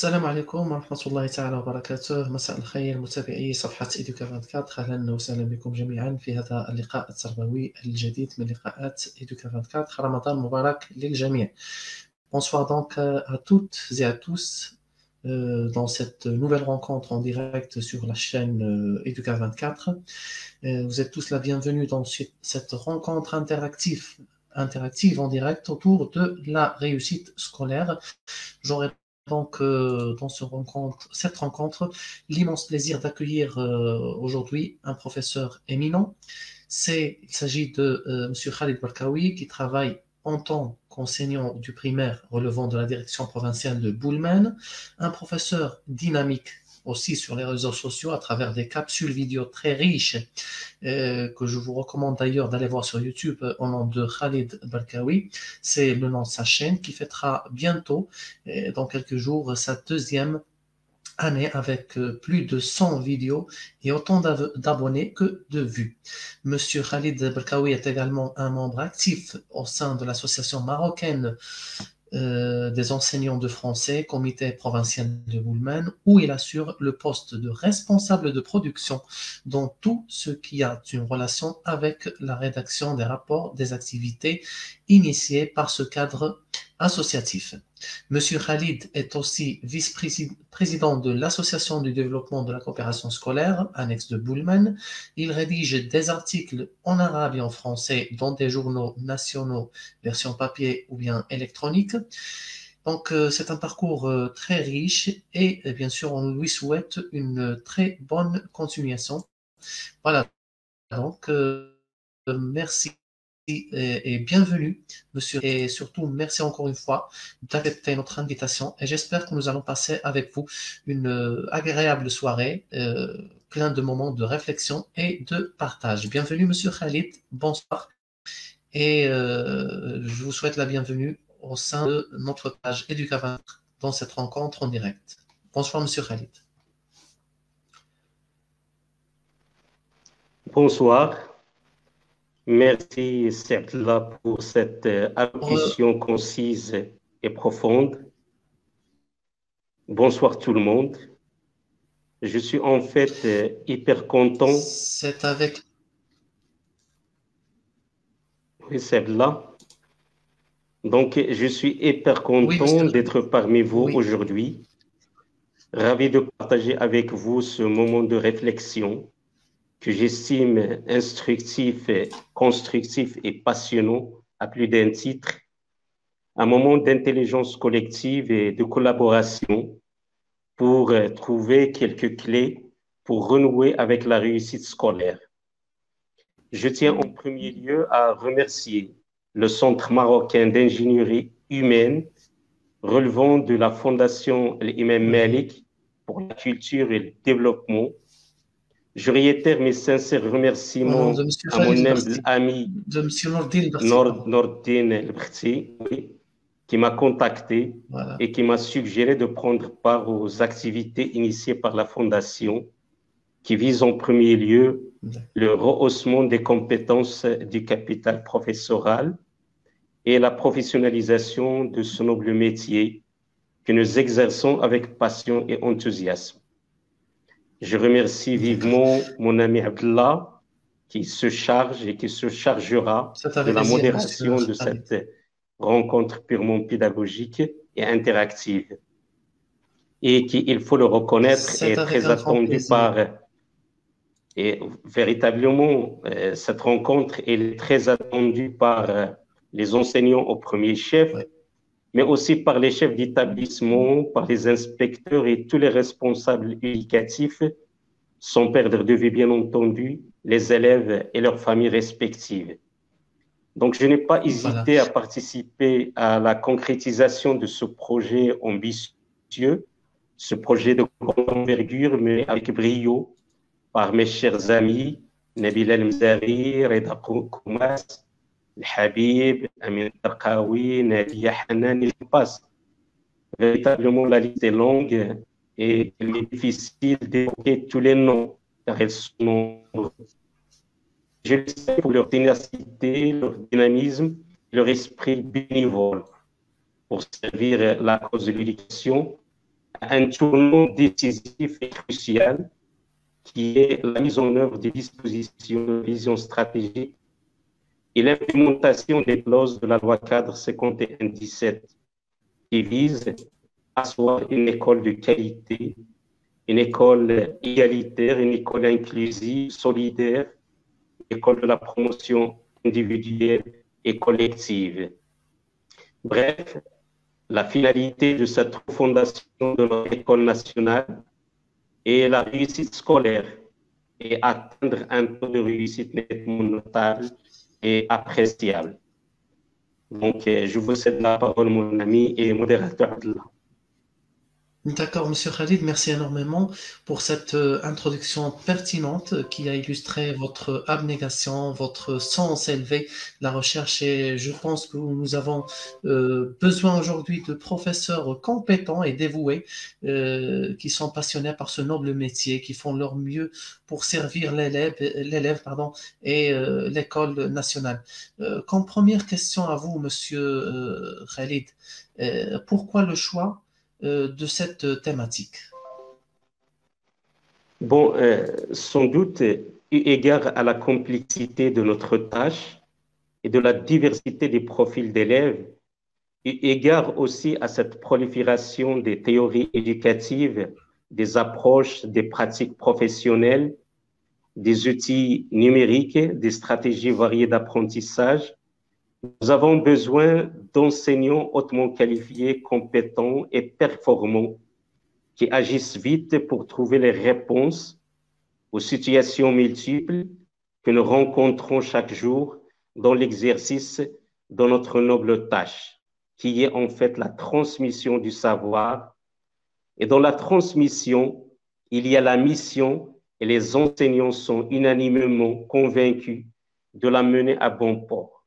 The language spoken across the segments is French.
السلام عليكم ورحمة الله تعالى وبركاته. مساء الخير متابعي صفحة إيدوكا 24. أهلا وسهلا بكم جميعا في هذا اللقاء التربوي الجديد من لقاءات إيدوكا 24. رمضان مبارك للجميع. Bonsoir donc à toutes et à tous dans cette nouvelle rencontre en direct sur la chaîne Educa 24. Vous êtes tous la bienvenue dans cette rencontre interactive en direct autour de la réussite scolaire. J'aurai donc dans cette rencontre l'immense plaisir d'accueillir aujourd'hui un professeur éminent. Il s'agit de M. Khalid Barkaoui qui travaille en tant qu'enseignant du primaire relevant de la direction provinciale de Boulmen, un professeur dynamique aussi sur les réseaux sociaux à travers des capsules vidéo très riches que je vous recommande d'ailleurs d'aller voir sur YouTube au nom de Khalid Barkaoui. C'est le nom de sa chaîne qui fêtera bientôt, dans quelques jours, sa deuxième année avec plus de 100 vidéos et autant d'abonnés que de vues. Monsieur Khalid Barkaoui est également un membre actif au sein de l'association marocaine des enseignants de français, comité provincial de Boulmen, où il assure le poste de responsable de production dans tout ce qui a une relation avec la rédaction des rapports des activités initiées par ce cadre associatif. Monsieur Khalid est aussi vice-président de l'Association du développement de la coopération scolaire, annexe de Boulmen. Il rédige des articles en arabe et en français dans des journaux nationaux, version papier ou bien électronique. Donc, c'est un parcours très riche et bien sûr, on lui souhaite une très bonne continuation. Voilà, donc merci et bienvenue, monsieur. Et surtout, merci encore une fois d'accepter notre invitation. Et j'espère que nous allons passer avec vous une agréable soirée, plein de moments de réflexion et de partage. Bienvenue, monsieur Khalid. Bonsoir. Et je vous souhaite la bienvenue au sein de notre page Educa dans cette rencontre en direct. Bonsoir, monsieur Khalid. Bonsoir. Merci, Sertla, pour cette allocution concise et profonde. Bonsoir tout le monde. Je suis en fait hyper content. C'est avec... Oui, Sertla. Donc, je suis hyper content d'être parmi vous aujourd'hui. Ravi de partager avec vous ce moment de réflexion que j'estime instructif, constructif et passionnant à plus d'un titre, un moment d'intelligence collective et de collaboration pour trouver quelques clés pour renouer avec la réussite scolaire. Je tiens en premier lieu à remercier le Centre marocain d'ingénierie humaine relevant de la Fondation L'Imam Malik pour la culture et le développement. Je réitère mes sincères remerciements à mon humble ami Nordine El-Bkhti, qui m'a contacté et qui m'a suggéré de prendre part aux activités initiées par la Fondation, qui visent en premier lieu le rehaussement des compétences du capital professoral et la professionnalisation de ce noble métier que nous exerçons avec passion et enthousiasme. Je remercie vivement mon ami Abdallah qui se charge et qui se chargera de la modération de cette rencontre purement pédagogique et interactive et qui, il faut le reconnaître, est très attendue par... Et véritablement, cette rencontre est très attendue par les enseignants au premier chef, mais aussi par les chefs d'établissement, par les inspecteurs et tous les responsables éducatifs, sans perdre de vue, bien entendu, les élèves et leurs familles respectives. Donc, je n'ai pas hésité à participer à la concrétisation de ce projet ambitieux, ce projet de grande envergure, mais avec brio, par mes chers amis, Nabil El-Mzari, Reda Koumas, Habib, Amin Tarqaoui, Nadia Hanan, et je passe. Véritablement, la liste est longue et il est difficile d'évoquer tous les noms, car ils sont nombreux. Je les salue pour leur ténacité, leur dynamisme, leur esprit bénévole pour servir la cause de l'éducation, un tournant décisif et crucial qui est la mise en œuvre des dispositions de vision stratégique et l'implémentation des clauses de la loi cadre 51-17 qui vise à asseoir une école de qualité, une école égalitaire, une école inclusive, solidaire, une école de la promotion individuelle et collective. Bref, la finalité de cette refondation de notre école nationale est la réussite scolaire et atteindre un taux de réussite nettement notable et appréciable. Donc, je vous cède la parole, mon ami et modérateur Adla. D'accord, Monsieur Khalid, merci énormément pour cette introduction pertinente qui a illustré votre abnégation, votre sens élevé, la recherche, et je pense que nous avons besoin aujourd'hui de professeurs compétents et dévoués qui sont passionnés par ce noble métier, qui font leur mieux pour servir l'élève et l'école nationale. Comme première question à vous, Monsieur Khalid, pourquoi le choix de cette thématique? Bon, sans doute, eu égard à la complexité de notre tâche et de la diversité des profils d'élèves, eu égard aussi à cette prolifération des théories éducatives, des approches, des pratiques professionnelles, des outils numériques, des stratégies variées d'apprentissage, nous avons besoin d'enseignants hautement qualifiés, compétents et performants qui agissent vite pour trouver les réponses aux situations multiples que nous rencontrons chaque jour dans l'exercice de notre noble tâche, qui est en fait la transmission du savoir. Et dans la transmission, il y a la mission et les enseignants sont unanimement convaincus de la mener à bon port.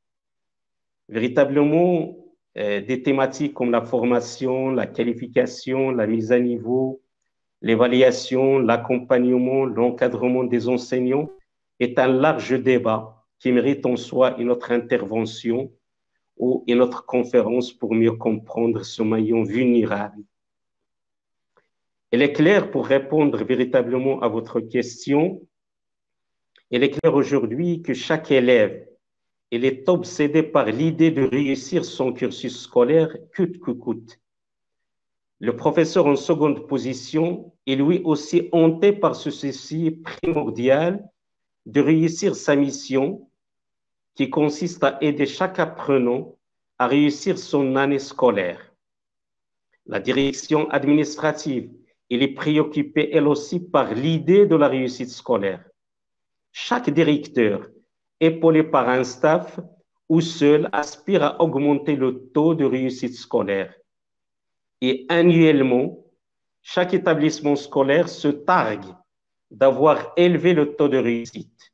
Véritablement, des thématiques comme la formation, la qualification, la mise à niveau, l'évaluation, l'accompagnement, l'encadrement des enseignants est un large débat qui mérite en soi une autre intervention ou une autre conférence pour mieux comprendre ce maillon vulnérable. Il est clair, pour répondre véritablement à votre question, il est clair aujourd'hui que chaque élève il est obsédé par l'idée de réussir son cursus scolaire coûte que coûte. Le professeur en seconde position est lui aussi hanté par ce souci primordial de réussir sa mission qui consiste à aider chaque apprenant à réussir son année scolaire. La direction administrative, elle est préoccupée elle aussi par l'idée de la réussite scolaire. Chaque directeur, épaulé par un staff ou seul, aspire à augmenter le taux de réussite scolaire. Et annuellement, chaque établissement scolaire se targue d'avoir élevé le taux de réussite.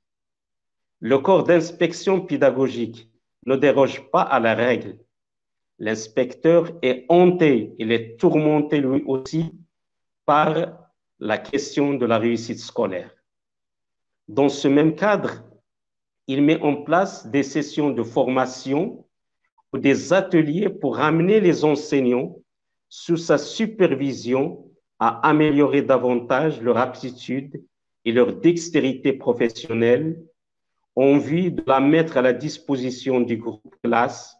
Le corps d'inspection pédagogique ne déroge pas à la règle. L'inspecteur est hanté, il est tourmenté lui aussi par la question de la réussite scolaire. Dans ce même cadre, il met en place des sessions de formation ou des ateliers pour amener les enseignants sous sa supervision à améliorer davantage leur aptitude et leur dextérité professionnelle en vue de la mettre à la disposition du groupe classe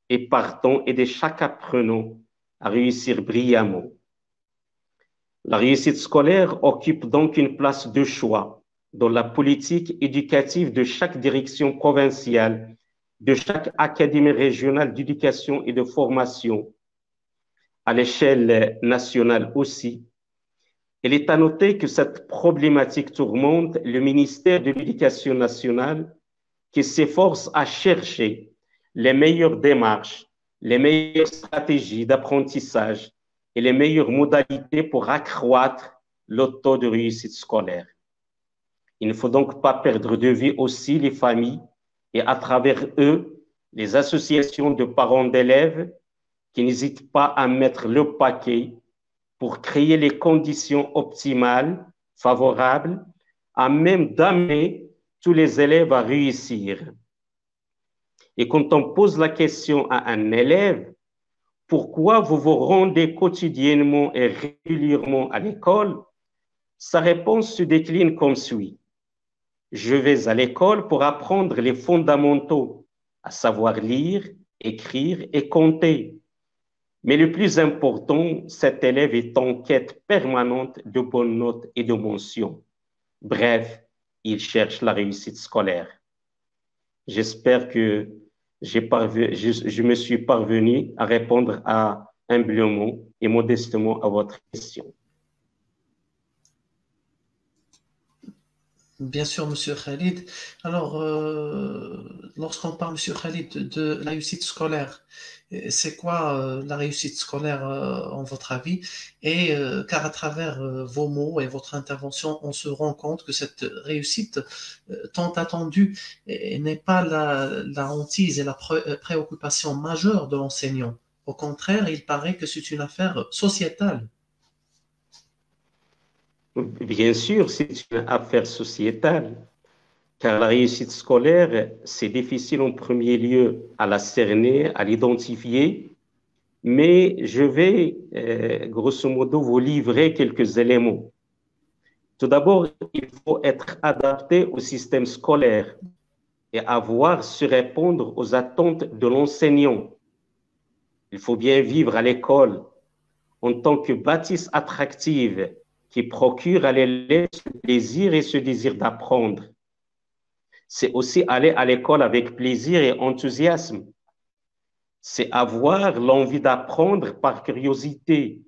et partant aider chaque apprenant à réussir brillamment. La réussite scolaire occupe donc une place de choix dans la politique éducative de chaque direction provinciale, de chaque académie régionale d'éducation et de formation, à l'échelle nationale aussi. Il est à noter que cette problématique tourmente le ministère de l'Éducation nationale qui s'efforce à chercher les meilleures démarches, les meilleures stratégies d'apprentissage et les meilleures modalités pour accroître le taux de réussite scolaire. Il ne faut donc pas perdre de vue aussi les familles et à travers eux, les associations de parents d'élèves qui n'hésitent pas à mettre le paquet pour créer les conditions optimales, favorables, à même d'amener tous les élèves à réussir. Et quand on pose la question à un élève, pourquoi vous vous rendez quotidiennement et régulièrement à l'école? Sa réponse se décline comme suit. Je vais à l'école pour apprendre les fondamentaux, à savoir lire, écrire et compter. Mais le plus important, cet élève est en quête permanente de bonnes notes et de mentions. Bref, il cherche la réussite scolaire. J'espère que je me suis parvenu à répondre humblement et modestement à votre question. Bien sûr, Monsieur Khalid. Alors, lorsqu'on parle, Monsieur Khalid, de la réussite scolaire, c'est quoi la réussite scolaire en votre avis? Et car à travers vos mots et votre intervention, on se rend compte que cette réussite tant attendue n'est pas la hantise et la préoccupation majeure de l'enseignant. Au contraire, il paraît que c'est une affaire sociétale. Bien sûr, c'est une affaire sociétale, car la réussite scolaire, c'est difficile en premier lieu à la cerner, à l'identifier, mais je vais, grosso modo, vous livrer quelques éléments. Tout d'abord, il faut être adapté au système scolaire et avoir su répondre aux attentes de l'enseignant. Il faut bien vivre à l'école en tant que bâtisse attractive qui procure à l'élève ce plaisir et ce désir d'apprendre. C'est aussi aller à l'école avec plaisir et enthousiasme. C'est avoir l'envie d'apprendre par curiosité.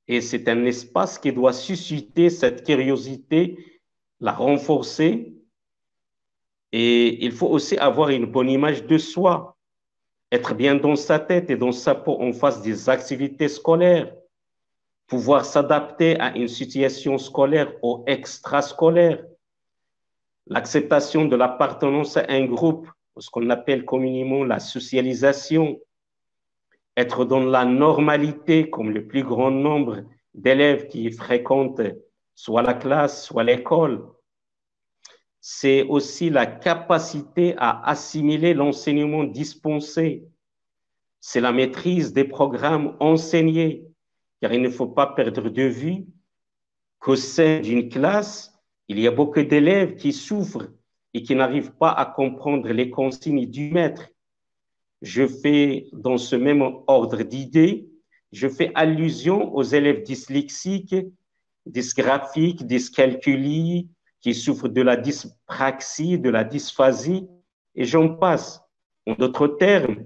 Et c'est un espace qui doit susciter cette curiosité, la renforcer. Et il faut aussi avoir une bonne image de soi, être bien dans sa tête et dans sa peau en face des activités scolaires, pouvoir s'adapter à une situation scolaire ou extrascolaire, l'acceptation de l'appartenance à un groupe, ce qu'on appelle communément la socialisation, être dans la normalité comme le plus grand nombre d'élèves qui fréquentent soit la classe, soit l'école. C'est aussi la capacité à assimiler l'enseignement dispensé. C'est la maîtrise des programmes enseignés, car il ne faut pas perdre de vue qu'au sein d'une classe, il y a beaucoup d'élèves qui souffrent et qui n'arrivent pas à comprendre les consignes du maître. Je fais, dans ce même ordre d'idées, je fais allusion aux élèves dyslexiques, dysgraphiques, dyscalculies, qui souffrent de la dyspraxie, de la dysphasie, et j'en passe. En d'autres termes,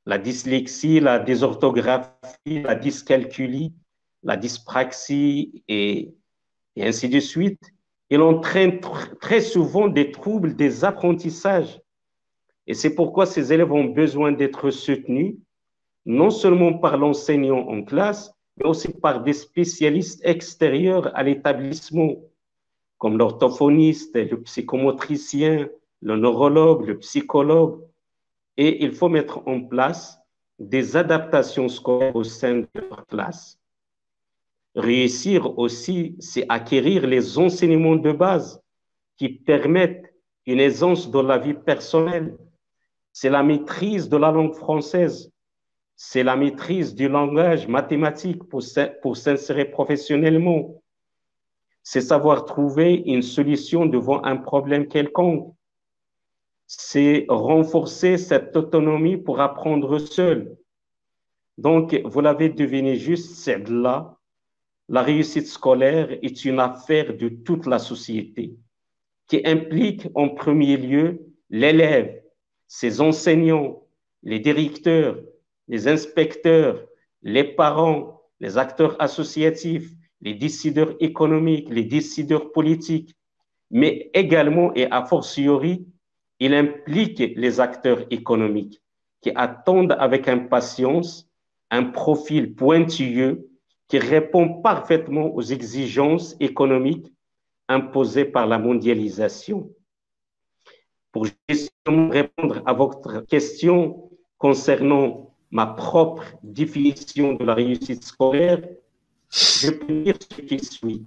la dyslexie, la désorthographie, la dyscalculie, la dyspraxie et ainsi de suite, il entraîne très souvent des troubles des apprentissages. Et c'est pourquoi ces élèves ont besoin d'être soutenus, non seulement par l'enseignant en classe, mais aussi par des spécialistes extérieurs à l'établissement, comme l'orthophoniste, le psychomotricien, le neurologue, le psychologue. Et il faut mettre en place des adaptations scolaires au sein de leur classe. Réussir aussi, c'est acquérir les enseignements de base qui permettent une aisance dans la vie personnelle. C'est la maîtrise de la langue française, c'est la maîtrise du langage mathématique pour s'insérer professionnellement. C'est savoir trouver une solution devant un problème quelconque. C'est renforcer cette autonomie pour apprendre seul. Donc, vous l'avez deviné juste, c'est là. La réussite scolaire est une affaire de toute la société qui implique en premier lieu l'élève, ses enseignants, les directeurs, les inspecteurs, les parents, les acteurs associatifs, les décideurs économiques, les décideurs politiques, mais également et a fortiori, il implique les acteurs économiques qui attendent avec impatience un profil pointilleux qui répond parfaitement aux exigences économiques imposées par la mondialisation. Pour justement répondre à votre question concernant ma propre définition de la réussite scolaire, je peux dire ce qui suit.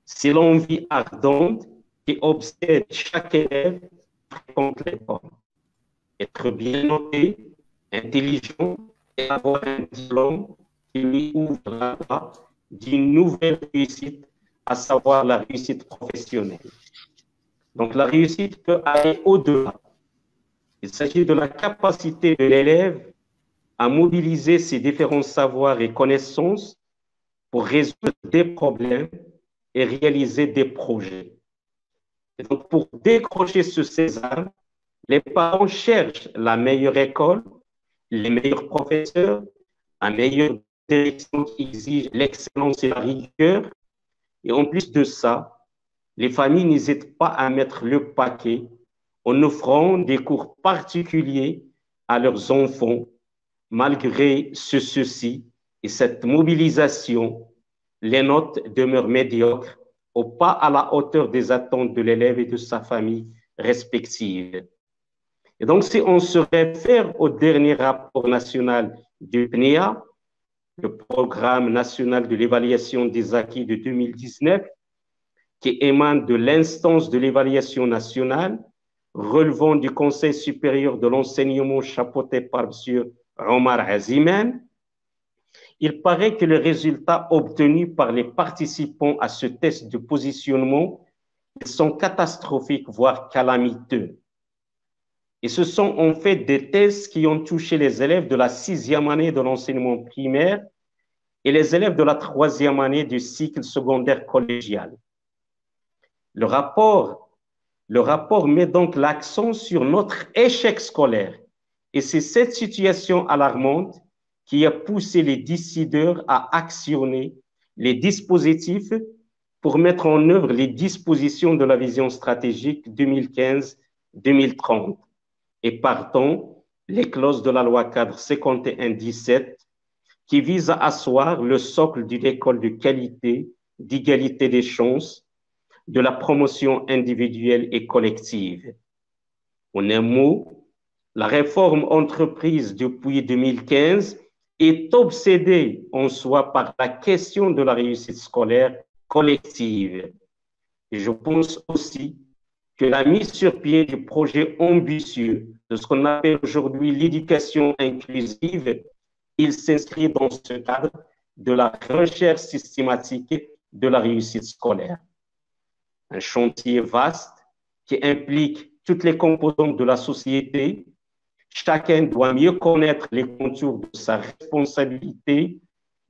C'est l'envie ardente qui obsède chaque élève contre l'école. Être bien noté, intelligent, et avoir un diplôme qui lui ouvre la voie d'une nouvelle réussite, à savoir la réussite professionnelle. Donc la réussite peut aller au-delà. Il s'agit de la capacité de l'élève à mobiliser ses différents savoirs et connaissances pour résoudre des problèmes et réaliser des projets. Et donc, pour décrocher ce sésame, les parents cherchent la meilleure école, les meilleurs professeurs, la meilleure direction qui exige l'excellence et la rigueur. Et en plus de ça, les familles n'hésitent pas à mettre le paquet en offrant des cours particuliers à leurs enfants. Malgré ceci et cette mobilisation, les notes demeurent médiocres ou pas à la hauteur des attentes de l'élève et de sa famille respective. Et donc, si on se réfère au dernier rapport national du PNEA, le Programme national de l'évaluation des acquis de 2019, qui émane de l'instance de l'évaluation nationale, relevant du Conseil supérieur de l'enseignement chapeauté par M. Omar Aziman, il paraît que les résultats obtenus par les participants à ce test de positionnement sont catastrophiques, voire calamiteux. Et ce sont en fait des tests qui ont touché les élèves de la 6e année de l'enseignement primaire et les élèves de la 3e année du cycle secondaire collégial. Le rapport met donc l'accent sur notre échec scolaire. Et c'est cette situation alarmante qui a poussé les décideurs à actionner les dispositifs pour mettre en œuvre les dispositions de la vision stratégique 2015-2030. Et partant, les clauses de la loi cadre 51-17 qui visent à asseoir le socle d'une école de qualité, d'égalité des chances, de la promotion individuelle et collective. En un mot, la réforme entreprise depuis 2015 est obsédée en soi par la question de la réussite scolaire collective. Et je pense aussi que la mise sur pied du projet ambitieux de ce qu'on appelle aujourd'hui l'éducation inclusive, il s'inscrit dans ce cadre de la recherche systématique de la réussite scolaire. Un chantier vaste qui implique toutes les composantes de la société. Chacun doit mieux connaître les contours de sa responsabilité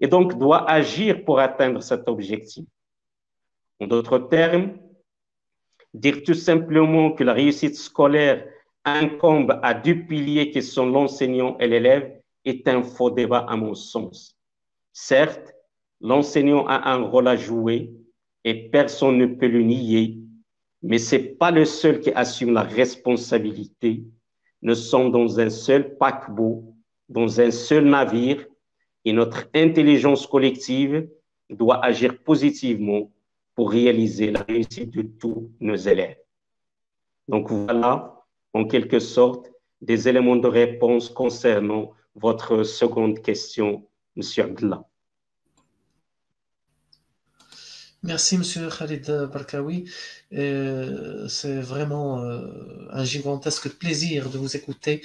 et donc doit agir pour atteindre cet objectif. En d'autres termes, dire tout simplement que la réussite scolaire incombe à deux piliers qui sont l'enseignant et l'élève est un faux débat à mon sens. Certes, l'enseignant a un rôle à jouer et personne ne peut le nier, mais ce n'est pas le seul qui assume la responsabilité. Nous sommes dans un seul paquebot, dans un seul navire, et notre intelligence collective doit agir positivement pour réaliser la réussite de tous nos élèves. Donc voilà, en quelque sorte, des éléments de réponse concernant votre seconde question, M. Abdallah. Merci, Monsieur Khalid Barkaoui. C'est vraiment un gigantesque plaisir de vous écouter,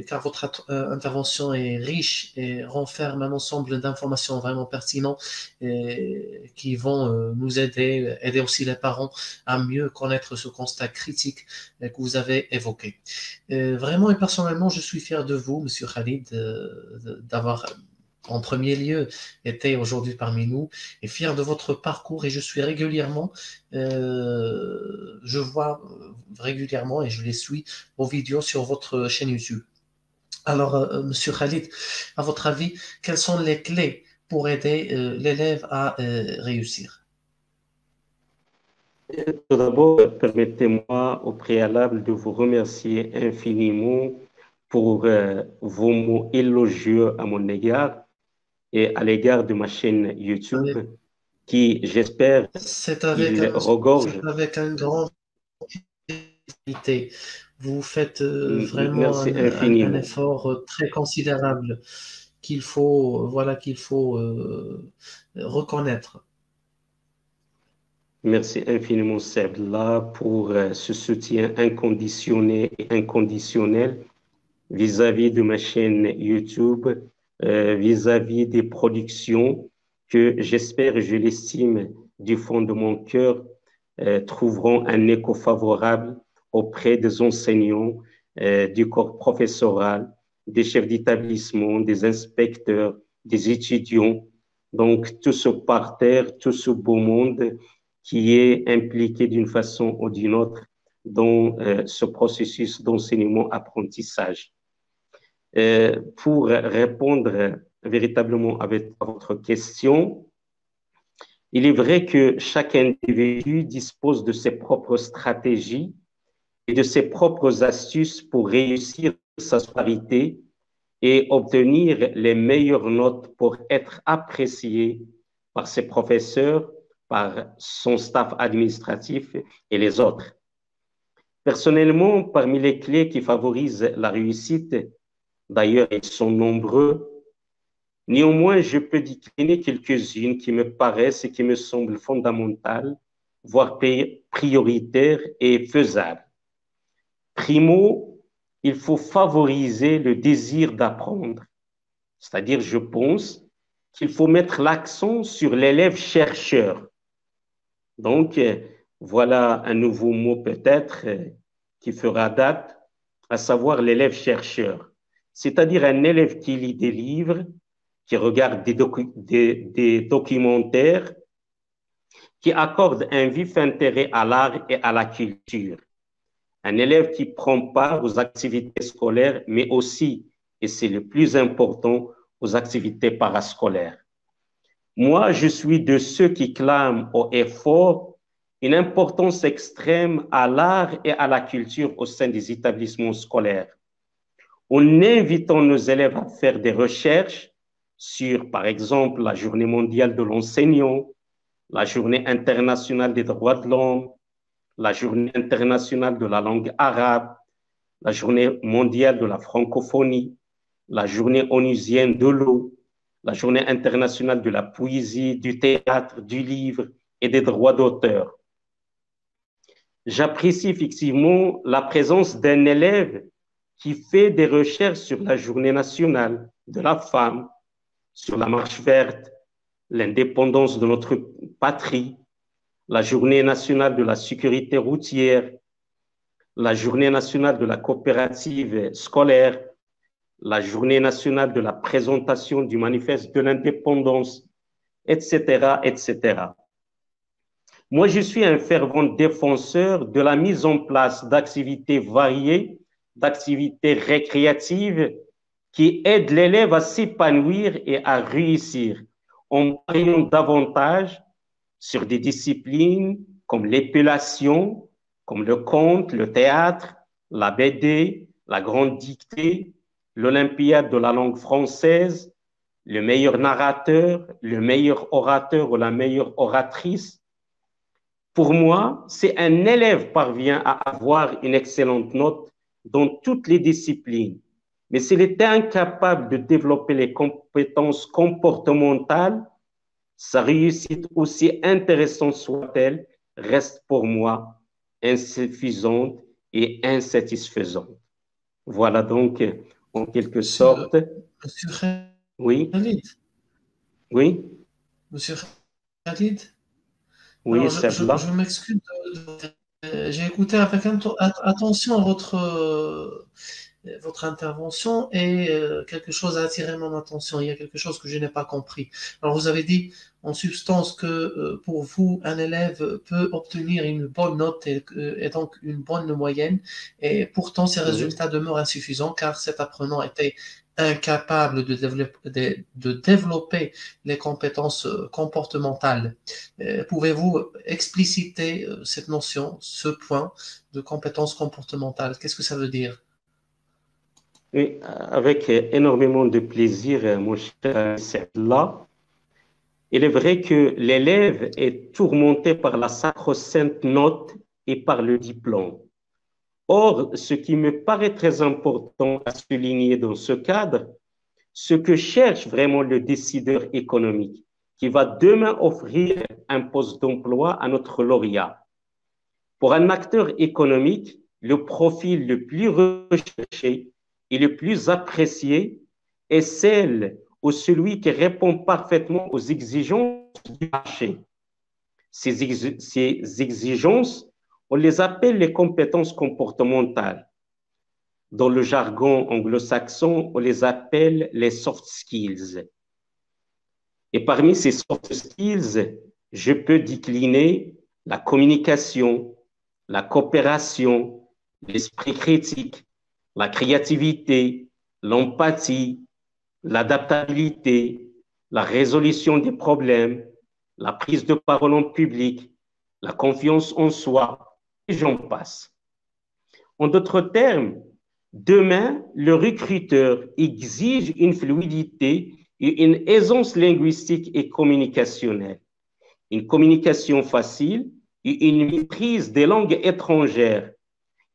car votre intervention est riche et renferme un ensemble d'informations vraiment pertinentes qui vont nous aider aussi les parents à mieux connaître ce constat critique que vous avez évoqué. Vraiment et personnellement, je suis fier de vous, Monsieur Khalid, d'avoir en premier lieu été aujourd'hui parmi nous et fier de votre parcours et je suis régulièrement, je vois régulièrement et je les suis vos vidéos sur votre chaîne YouTube. Alors, Monsieur Khalid, à votre avis, quelles sont les clés pour aider l'élève à réussir? Tout d'abord, permettez-moi au préalable de vous remercier infiniment pour vos mots élogieux à mon égard et à l'égard de ma chaîne YouTube, qui, j'espère, regorge. C'est avec un grand qualité. Vous faites vraiment un effort très considérable qu'il faut, reconnaître. Merci infiniment, Sebla, pour ce soutien inconditionné et inconditionnel vis-à-vis de ma chaîne YouTube, vis-à-vis des productions que j'espère et je l'estime du fond de mon cœur trouveront un écho favorable auprès des enseignants, du corps professoral, des chefs d'établissement, des inspecteurs, des étudiants. Donc, tout ce parterre, tout ce beau monde qui est impliqué d'une façon ou d'une autre dans ce processus d'enseignement-apprentissage. Pour répondre véritablement à votre question, il est vrai que chaque individu dispose de ses propres stratégies et de ses propres astuces pour réussir sa scolarité et obtenir les meilleures notes pour être apprécié par ses professeurs, par son staff administratif et les autres. Personnellement, parmi les clés qui favorisent la réussite, d'ailleurs, ils sont nombreux, néanmoins, je peux décliner quelques-unes qui me paraissent et qui me semblent fondamentales, voire prioritaires et faisables. Primo, il faut favoriser le désir d'apprendre. C'est-à-dire, je pense qu'il faut mettre l'accent sur l'élève chercheur. Donc, voilà un nouveau mot peut-être qui fera date, à savoir l'élève chercheur. C'est-à-dire un élève qui lit des livres, qui regarde des documentaires, qui accorde un vif intérêt à l'art et à la culture. Un élève qui prend part aux activités scolaires, mais aussi, et c'est le plus important, aux activités parascolaires. Moi, je suis de ceux qui clament haut et fort une importance extrême à l'art et à la culture au sein des établissements scolaires. En invitant nos élèves à faire des recherches sur, par exemple, la Journée mondiale de l'enseignant, la Journée internationale des droits de l'homme, la Journée internationale de la langue arabe, la Journée mondiale de la francophonie, la Journée onusienne de l'eau, la Journée internationale de la poésie, du théâtre, du livre et des droits d'auteur. J'apprécie effectivement la présence d'un élève qui fait des recherches sur la Journée nationale de la femme, sur la marche verte, l'indépendance de notre patrie, la Journée nationale de la sécurité routière, la Journée nationale de la coopérative scolaire, la Journée nationale de la présentation du manifeste de l'indépendance, etc., etc. Moi, je suis un fervent défenseur de la mise en place d'activités variées, d'activités récréatives qui aident l'élève à s'épanouir et à réussir en pariant davantage sur des disciplines comme l'épellation, comme le conte, le théâtre, la BD, la grande dictée, l'Olympiade de la langue française, le meilleur narrateur, le meilleur orateur ou la meilleure oratrice. Pour moi, si un élève parvient à avoir une excellente note dans toutes les disciplines, mais s'il est incapable de développer les compétences comportementales, sa réussite, aussi intéressante soit-elle, reste pour moi insuffisante et insatisfaisante. Voilà donc, en quelque sorte. Monsieur Oui. Khalid. Oui. Monsieur Khalid. Oui, c'est là. Je m'excuse. J'ai écouté avec attention votre intervention et quelque chose a attiré mon attention. Il y a quelque chose que je n'ai pas compris. Alors, vous avez dit en substance que pour vous, un élève peut obtenir une bonne note et donc une bonne moyenne, et pourtant ses résultats demeurent insuffisants car cet apprenant était incapable de développer les compétences comportementales. Pouvez-vous expliciter cette notion, ce point de compétences comportementales? Qu'est-ce que ça veut dire? Oui, avec énormément de plaisir, mon cher, c'est là. Il est vrai que l'élève est tourmenté par la sacro-sainte note et par le diplôme. Or, ce qui me paraît très important à souligner dans ce cadre, ce que cherche vraiment le décideur économique, qui va demain offrir un poste d'emploi à notre lauréat. Pour un acteur économique, le profil le plus recherché et le plus apprécié est celle ou celui qui répond parfaitement aux exigences du marché. Ces exigences, on les appelle les compétences comportementales. Dans le jargon anglo-saxon, on les appelle les soft skills. Et parmi ces soft skills, je peux décliner la communication, la coopération, l'esprit critique, la créativité, l'empathie, l'adaptabilité, la résolution des problèmes, la prise de parole en public, la confiance en soi, et j'en passe. En d'autres termes, demain, le recruteur exige une fluidité et une aisance linguistique et communicationnelle, une communication facile et une maîtrise des langues étrangères,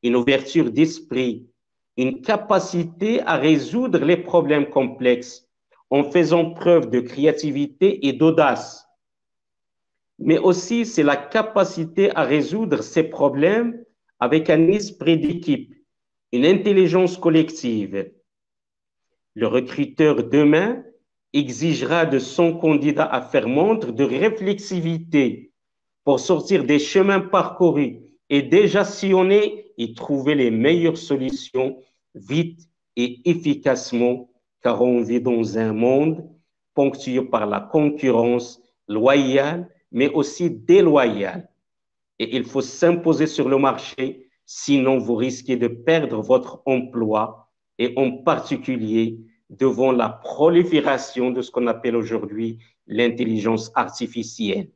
une ouverture d'esprit, une capacité à résoudre les problèmes complexes en faisant preuve de créativité et d'audace. Mais aussi, c'est la capacité à résoudre ces problèmes avec un esprit d'équipe, une intelligence collective. Le recruteur demain exigera de son candidat à faire montre de réflexivité pour sortir des chemins parcourus et déjà sillonner et trouver les meilleures solutions vite et efficacement, car on vit dans un monde ponctué par la concurrence loyale, mais aussi déloyale. Et il faut s'imposer sur le marché, sinon vous risquez de perdre votre emploi, et en particulier devant la prolifération de ce qu'on appelle aujourd'hui l'intelligence artificielle.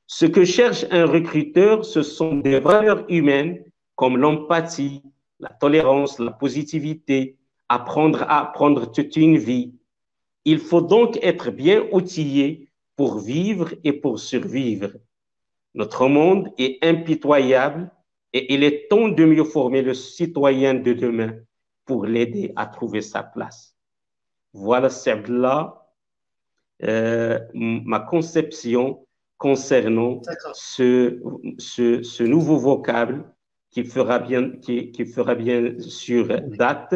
Ce que cherche un recruteur, ce sont des valeurs humaines comme l'empathie, la tolérance, la positivité, apprendre à apprendre toute une vie. Il faut donc être bien outillé pour vivre et pour survivre. Notre monde est impitoyable et il est temps de mieux former le citoyen de demain pour l'aider à trouver sa place. Voilà, c'est là ma conception concernant ce nouveau vocable qui fera bien sûr date,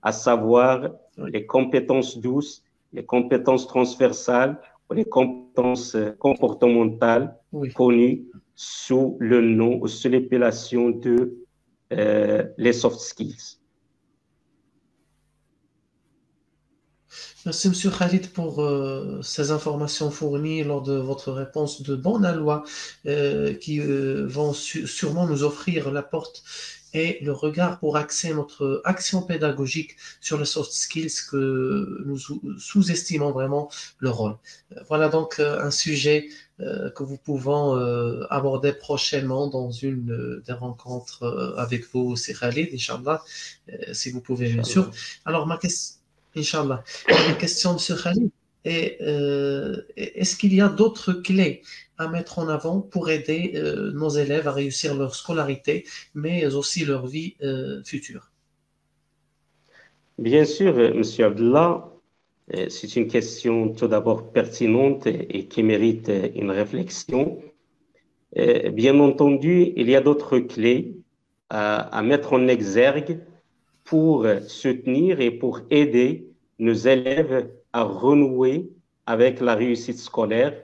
à savoir les compétences douces, les compétences transversales, les compétences comportementales connues sous le nom ou sous l'appellation de les soft skills. Merci, Monsieur Khalid, pour ces informations fournies lors de votre réponse de bonne aloi qui vont sûrement nous offrir la porte et le regard pour axer notre action pédagogique sur les soft skills que nous sous-estimons vraiment le rôle. Voilà donc un sujet que vous pouvons aborder prochainement dans une des rencontres avec vous, c'est Khalid, Inch'Allah, si vous pouvez, bien sûr. Alors, ma question. Inch'Allah. La question de ce Khalid est est-ce qu'il y a d'autres clés à mettre en avant pour aider nos élèves à réussir leur scolarité, mais aussi leur vie future? Bien sûr, M. Abdullah, c'est une question tout d'abord pertinente et qui mérite une réflexion. Bien entendu, il y a d'autres clés à mettre en exergue pour soutenir et pour aider nos élèves à renouer avec la réussite scolaire,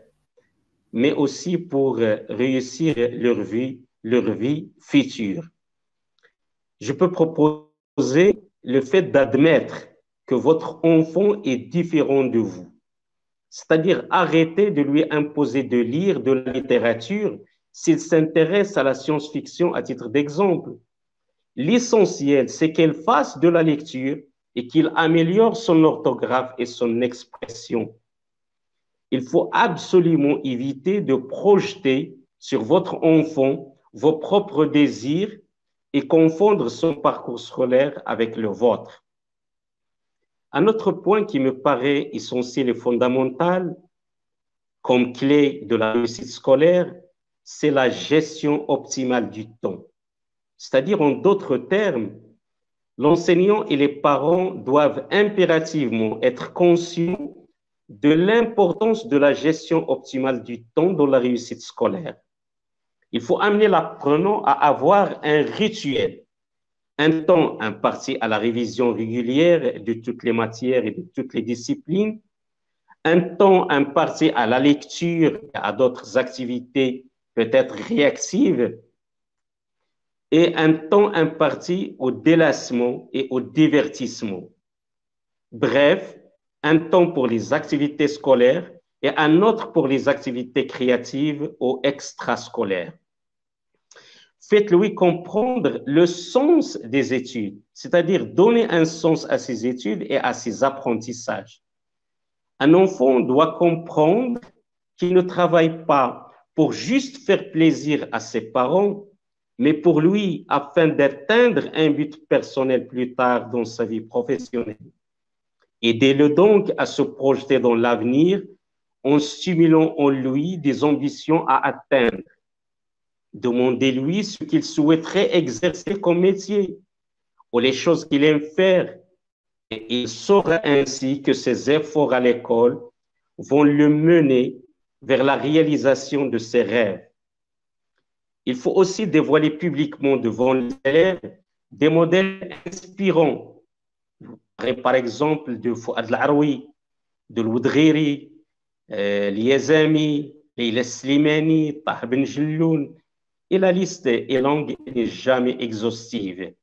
mais aussi pour réussir leur vie future. Je peux proposer le fait d'admettre que votre enfant est différent de vous, c'est-à-dire arrêter de lui imposer de lire de la littérature s'il s'intéresse à la science-fiction à titre d'exemple. L'essentiel, c'est qu'elle fasse de la lecture et qu'il améliore son orthographe et son expression. Il faut absolument éviter de projeter sur votre enfant vos propres désirs et confondre son parcours scolaire avec le vôtre. Un autre point qui me paraît essentiel et fondamental comme clé de la réussite scolaire, c'est la gestion optimale du temps. C'est-à-dire, en d'autres termes, l'enseignant et les parents doivent impérativement être conscients de l'importance de la gestion optimale du temps dans la réussite scolaire. Il faut amener l'apprenant à avoir un rituel un temps imparti à la révision régulière de toutes les matières et de toutes les disciplines, un temps imparti à la lecture et à d'autres activités peut-être réactives, et un temps imparti au délassement et au divertissement. Bref, un temps pour les activités scolaires et un autre pour les activités créatives ou extrascolaires. Faites-lui comprendre le sens des études, c'est-à-dire donner un sens à ses études et à ses apprentissages. Un enfant doit comprendre qu'il ne travaille pas pour juste faire plaisir à ses parents, mais pour lui, afin d'atteindre un but personnel plus tard dans sa vie professionnelle. Aidez-le donc à se projeter dans l'avenir en stimulant en lui des ambitions à atteindre. Demandez-lui ce qu'il souhaiterait exercer comme métier ou les choses qu'il aime faire. Et il saura ainsi que ses efforts à l'école vont le mener vers la réalisation de ses rêves. Il faut aussi dévoiler publiquement devant les élèves des modèles inspirants. Par exemple, de Fouad Laroui, de L'Oudghiri, L'Yazami, Leila Slimani, Taha Ben Jelloun, et la liste est longue et n'est jamais exhaustive.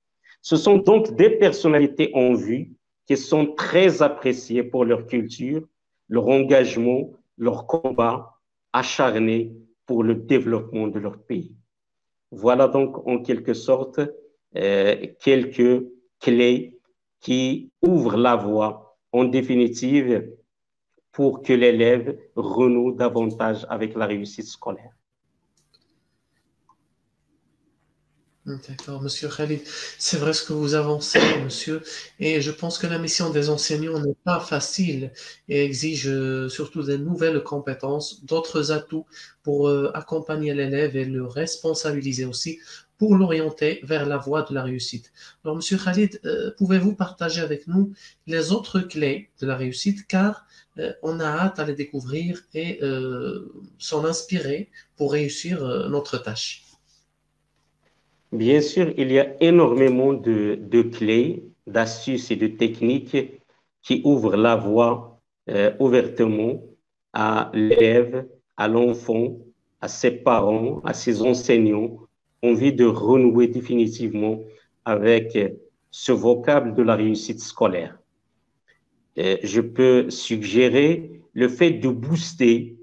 Ce sont donc des personnalités en vue qui sont très appréciées pour leur culture, leur engagement, leur combat acharné pour le développement de leur pays. Voilà donc en quelque sorte quelques clés qui ouvrent la voie en définitive pour que l'élève renoue davantage avec la réussite scolaire. D'accord, Monsieur Khalid, c'est vrai ce que vous avancez, monsieur, et je pense que la mission des enseignants n'est pas facile et exige surtout de nouvelles compétences, d'autres atouts pour accompagner l'élève et le responsabiliser aussi pour l'orienter vers la voie de la réussite. Alors, Monsieur Khalid, pouvez-vous partager avec nous les autres clés de la réussite, car on a hâte à les découvrir et s'en inspirer pour réussir notre tâche. Bien sûr, il y a énormément de clés, d'astuces et de techniques qui ouvrent la voie ouvertement à l'élève, à l'enfant, à ses parents, à ses enseignants, envie de renouer définitivement avec ce vocable de la réussite scolaire. Je peux suggérer le fait de booster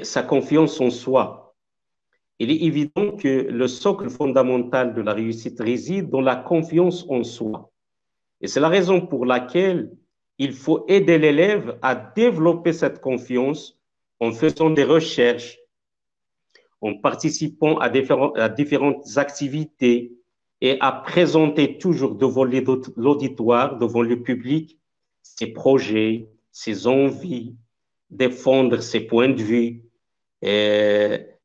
sa confiance en soi. Il est évident que le socle fondamental de la réussite réside dans la confiance en soi. Et c'est la raison pour laquelle il faut aider l'élève à développer cette confiance en faisant des recherches, en participant à différentes activités et à présenter toujours devant l'auditoire, devant le public, ses projets, ses envies, défendre ses points de vue,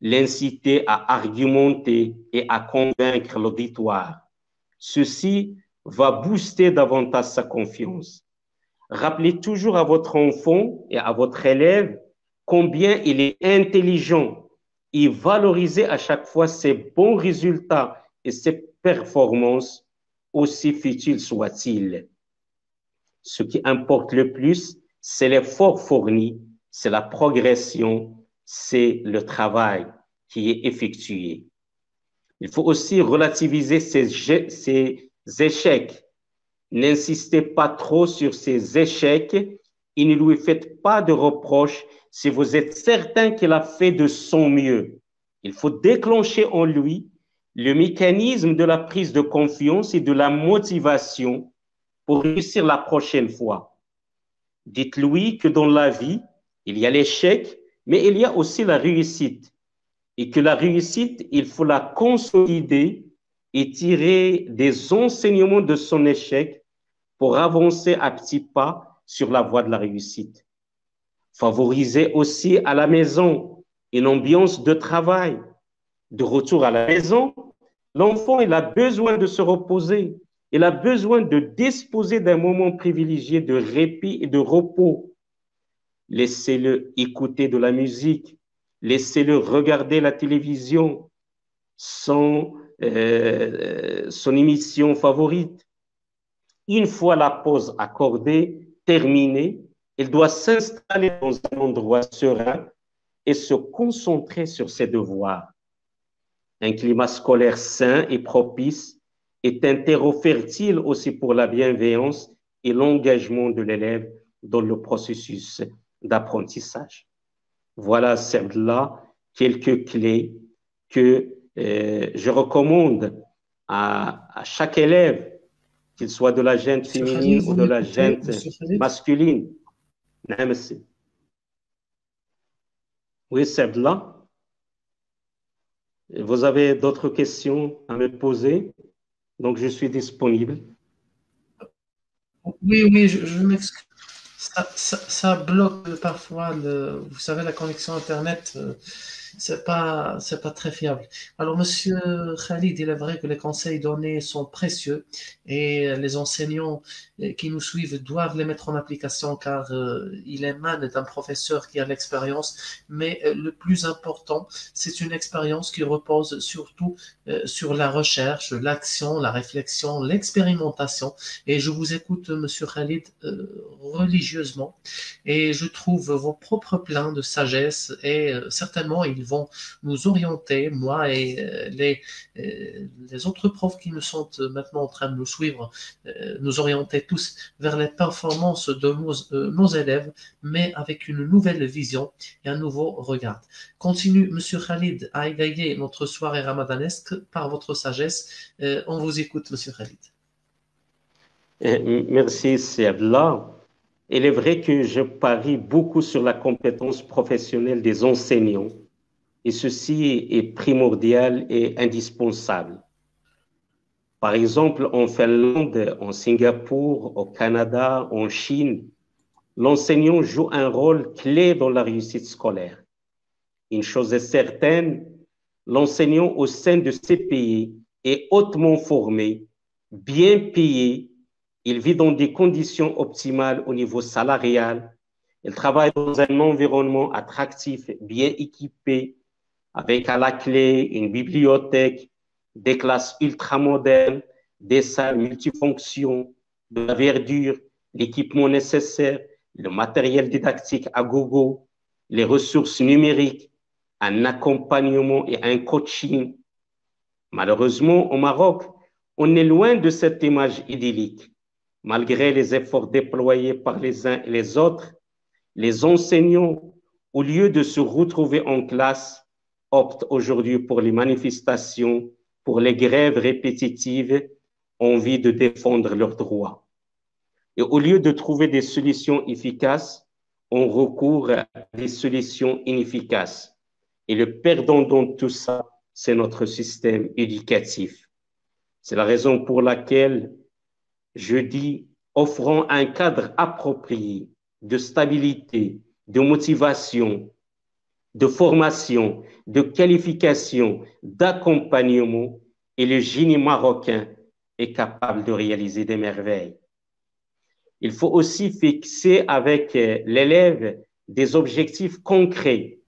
l'inciter à argumenter et à convaincre l'auditoire. Ceci va booster davantage sa confiance. Rappelez toujours à votre enfant et à votre élève combien il est intelligent et valorisez à chaque fois ses bons résultats et ses performances, aussi futiles soient-ils. Ce qui importe le plus, c'est l'effort fourni, c'est la progression, c'est le travail qui est effectué. Il faut aussi relativiser ces échecs. N'insistez pas trop sur ces échecs et ne lui faites pas de reproches si vous êtes certain qu'il a fait de son mieux. Il faut déclencher en lui le mécanisme de la prise de confiance et de la motivation pour réussir la prochaine fois. Dites-lui que dans la vie, il y a l'échec, mais il y a aussi la réussite. Et que la réussite, il faut la consolider et tirer des enseignements de son échec pour avancer à petits pas sur la voie de la réussite. Favorisez aussi à la maison une ambiance de travail. De retour à la maison, l'enfant, il a besoin de se reposer. Il a besoin de disposer d'un moment privilégié de répit et de repos. Laissez-le écouter de la musique. Laissez-le regarder la télévision sans son émission favorite. Une fois la pause accordée, terminée, il doit s'installer dans un endroit serein et se concentrer sur ses devoirs. Un climat scolaire sain et propice est un terreau fertile aussi pour la bienveillance et l'engagement de l'élève dans le processus d'apprentissage. Voilà, celles-là, quelques clés que je recommande à chaque élève, qu'il soit de la gente féminine ou de la gente masculine. Oui, celle-là. Vous avez d'autres questions à me poser? Donc, je suis disponible. Oui, je m'excuse. Ça bloque parfois, vous savez, la connexion Internet, c'est pas très fiable. Alors, Monsieur Khalid, il est vrai que les conseils donnés sont précieux et les enseignants qui nous suivent doivent les mettre en application car il émane d'un professeur qui a l'expérience. Mais le plus important, c'est une expérience qui repose surtout sur la recherche, l'action, la réflexion, l'expérimentation. Et je vous écoute, Monsieur Khalid, religieusement, et je trouve vos propres pleins de sagesse et certainement ils vont nous orienter, moi et les autres profs qui nous sont maintenant en train de nous suivre, nous orienter tous vers les performances de nos élèves, mais avec une nouvelle vision et un nouveau regard. Continue, Monsieur Khalid, à égayer notre soirée ramadanesque par votre sagesse. On vous écoute, Monsieur Khalid. Merci, Siadla. Il est vrai que je parie beaucoup sur la compétence professionnelle des enseignants et ceci est primordial et indispensable. Par exemple, en Finlande, en Singapour, au Canada, en Chine, l'enseignant joue un rôle clé dans la réussite scolaire. Une chose est certaine, l'enseignant au sein de ces pays est hautement formé, bien payé. Il vit dans des conditions optimales au niveau salarial. Il travaille dans un environnement attractif, bien équipé, avec à la clé une bibliothèque, des classes ultramodernes, des salles multifonctions, de la verdure, l'équipement nécessaire, le matériel didactique à gogo, les ressources numériques, un accompagnement et un coaching. Malheureusement, au Maroc, on est loin de cette image idyllique. Malgré les efforts déployés par les uns et les autres, les enseignants, au lieu de se retrouver en classe, optent aujourd'hui pour les manifestations, pour les grèves répétitives, en vue de défendre leurs droits. Et au lieu de trouver des solutions efficaces, on recourt à des solutions inefficaces. Et le perdant dans tout ça, c'est notre système éducatif. C'est la raison pour laquelle je dis, offrant un cadre approprié de stabilité, de motivation, de formation, de qualification, d'accompagnement, et le génie marocain est capable de réaliser des merveilles. Il faut aussi fixer avec l'élève des objectifs concrets,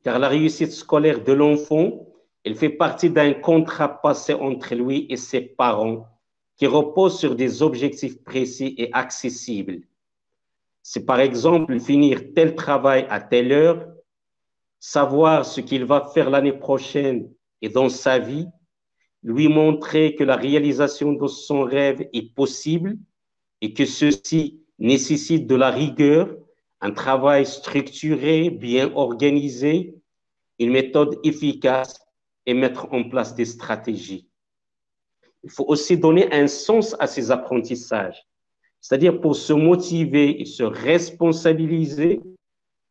car la réussite scolaire de l'enfant, elle fait partie d'un contrat passé entre lui et ses parents qui repose sur des objectifs précis et accessibles. C'est par exemple finir tel travail à telle heure, savoir ce qu'il va faire l'année prochaine et dans sa vie, lui montrer que la réalisation de son rêve est possible et que ceci nécessite de la rigueur, un travail structuré, bien organisé, une méthode efficace et mettre en place des stratégies. Il faut aussi donner un sens à ces apprentissages. C'est-à-dire pour se motiver et se responsabiliser,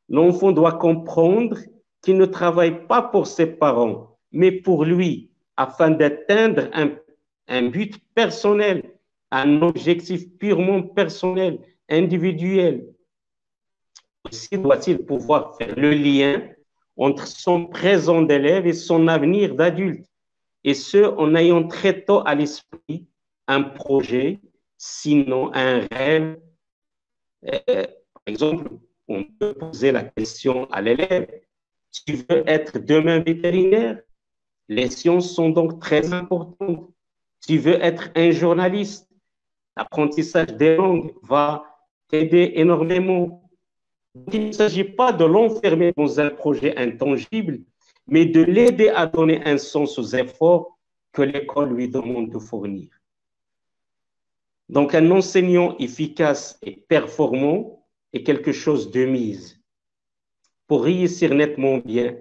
l'enfant doit comprendre qu'il ne travaille pas pour ses parents, mais pour lui, afin d'atteindre un but personnel, un objectif purement personnel, individuel. Aussi doit-il pouvoir faire le lien entre son présent d'élève et son avenir d'adulte, et ce, en ayant très tôt à l'esprit un projet, sinon un rêve. Par exemple, on peut poser la question à l'élève, tu veux être demain vétérinaire? Les sciences sont donc très importantes. Tu veux être un journaliste, l'apprentissage des langues va t'aider énormément. Il ne s'agit pas de l'enfermer dans un projet intangible, mais de l'aider à donner un sens aux efforts que l'école lui demande de fournir. Donc, un enseignant efficace et performant est quelque chose de mise. Pour réussir nettement bien,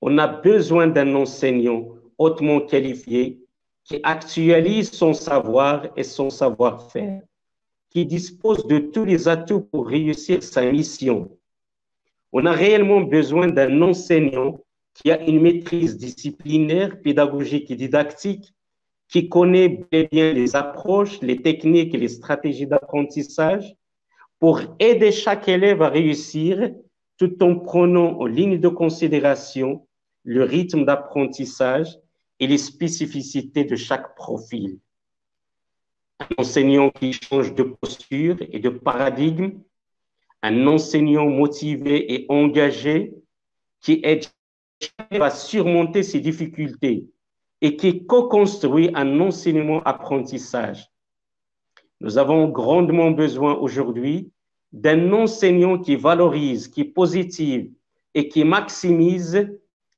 on a besoin d'un enseignant hautement qualifié qui actualise son savoir et son savoir-faire, qui dispose de tous les atouts pour réussir sa mission. On a réellement besoin d'un enseignant qui a une maîtrise disciplinaire, pédagogique et didactique, qui connaît bien les approches, les techniques et les stratégies d'apprentissage pour aider chaque élève à réussir tout en prenant en ligne de considération le rythme d'apprentissage et les spécificités de chaque profil. Un enseignant qui change de posture et de paradigme, un enseignant motivé et engagé qui aide à surmonter ses difficultés et qui co-construit un enseignement-apprentissage. Nous avons grandement besoin aujourd'hui d'un enseignant qui valorise, qui est positif et qui maximise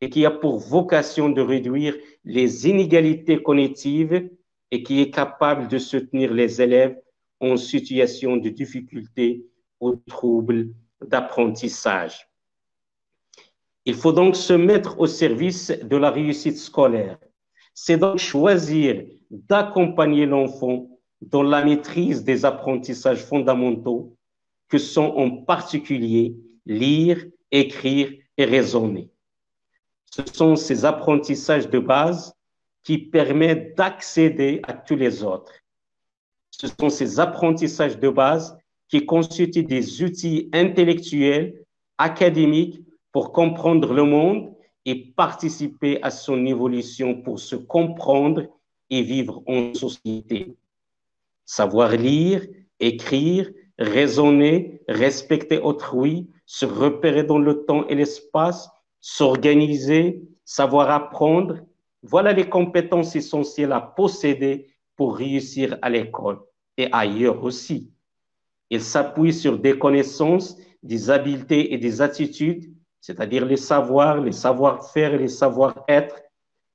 et qui a pour vocation de réduire les inégalités cognitives et qui est capable de soutenir les élèves en situation de difficulté ou de troubles d'apprentissage. Il faut donc se mettre au service de la réussite scolaire. C'est donc choisir d'accompagner l'enfant dans la maîtrise des apprentissages fondamentaux que sont en particulier lire, écrire et raisonner. Ce sont ces apprentissages de base qui permettent d'accéder à tous les autres. Ce sont ces apprentissages de base qui constituent des outils intellectuels, académiques pour comprendre le monde et participer à son évolution pour se comprendre et vivre en société. Savoir lire, écrire, raisonner, respecter autrui, se repérer dans le temps et l'espace, s'organiser, savoir apprendre, voilà les compétences essentielles à posséder pour réussir à l'école et ailleurs aussi. Il s'appuie sur des connaissances, des habiletés et des attitudes, c'est-à-dire les savoirs, les savoir-faire et les savoir-être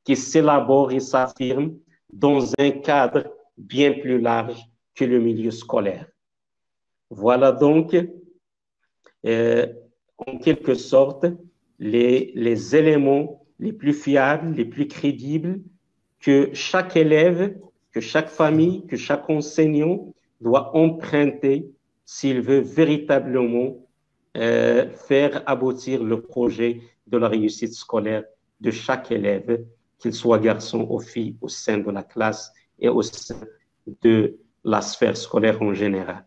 qui s'élaborent et s'affirment dans un cadre bien plus large que le milieu scolaire. Voilà donc, en quelque sorte, les éléments les plus fiables, les plus crédibles que chaque élève, que chaque famille, que chaque enseignant doit emprunter s'il veut véritablement faire aboutir le projet de la réussite scolaire de chaque élève, qu'il soit garçon ou fille, au sein de la classe et au sein de la sphère scolaire en général.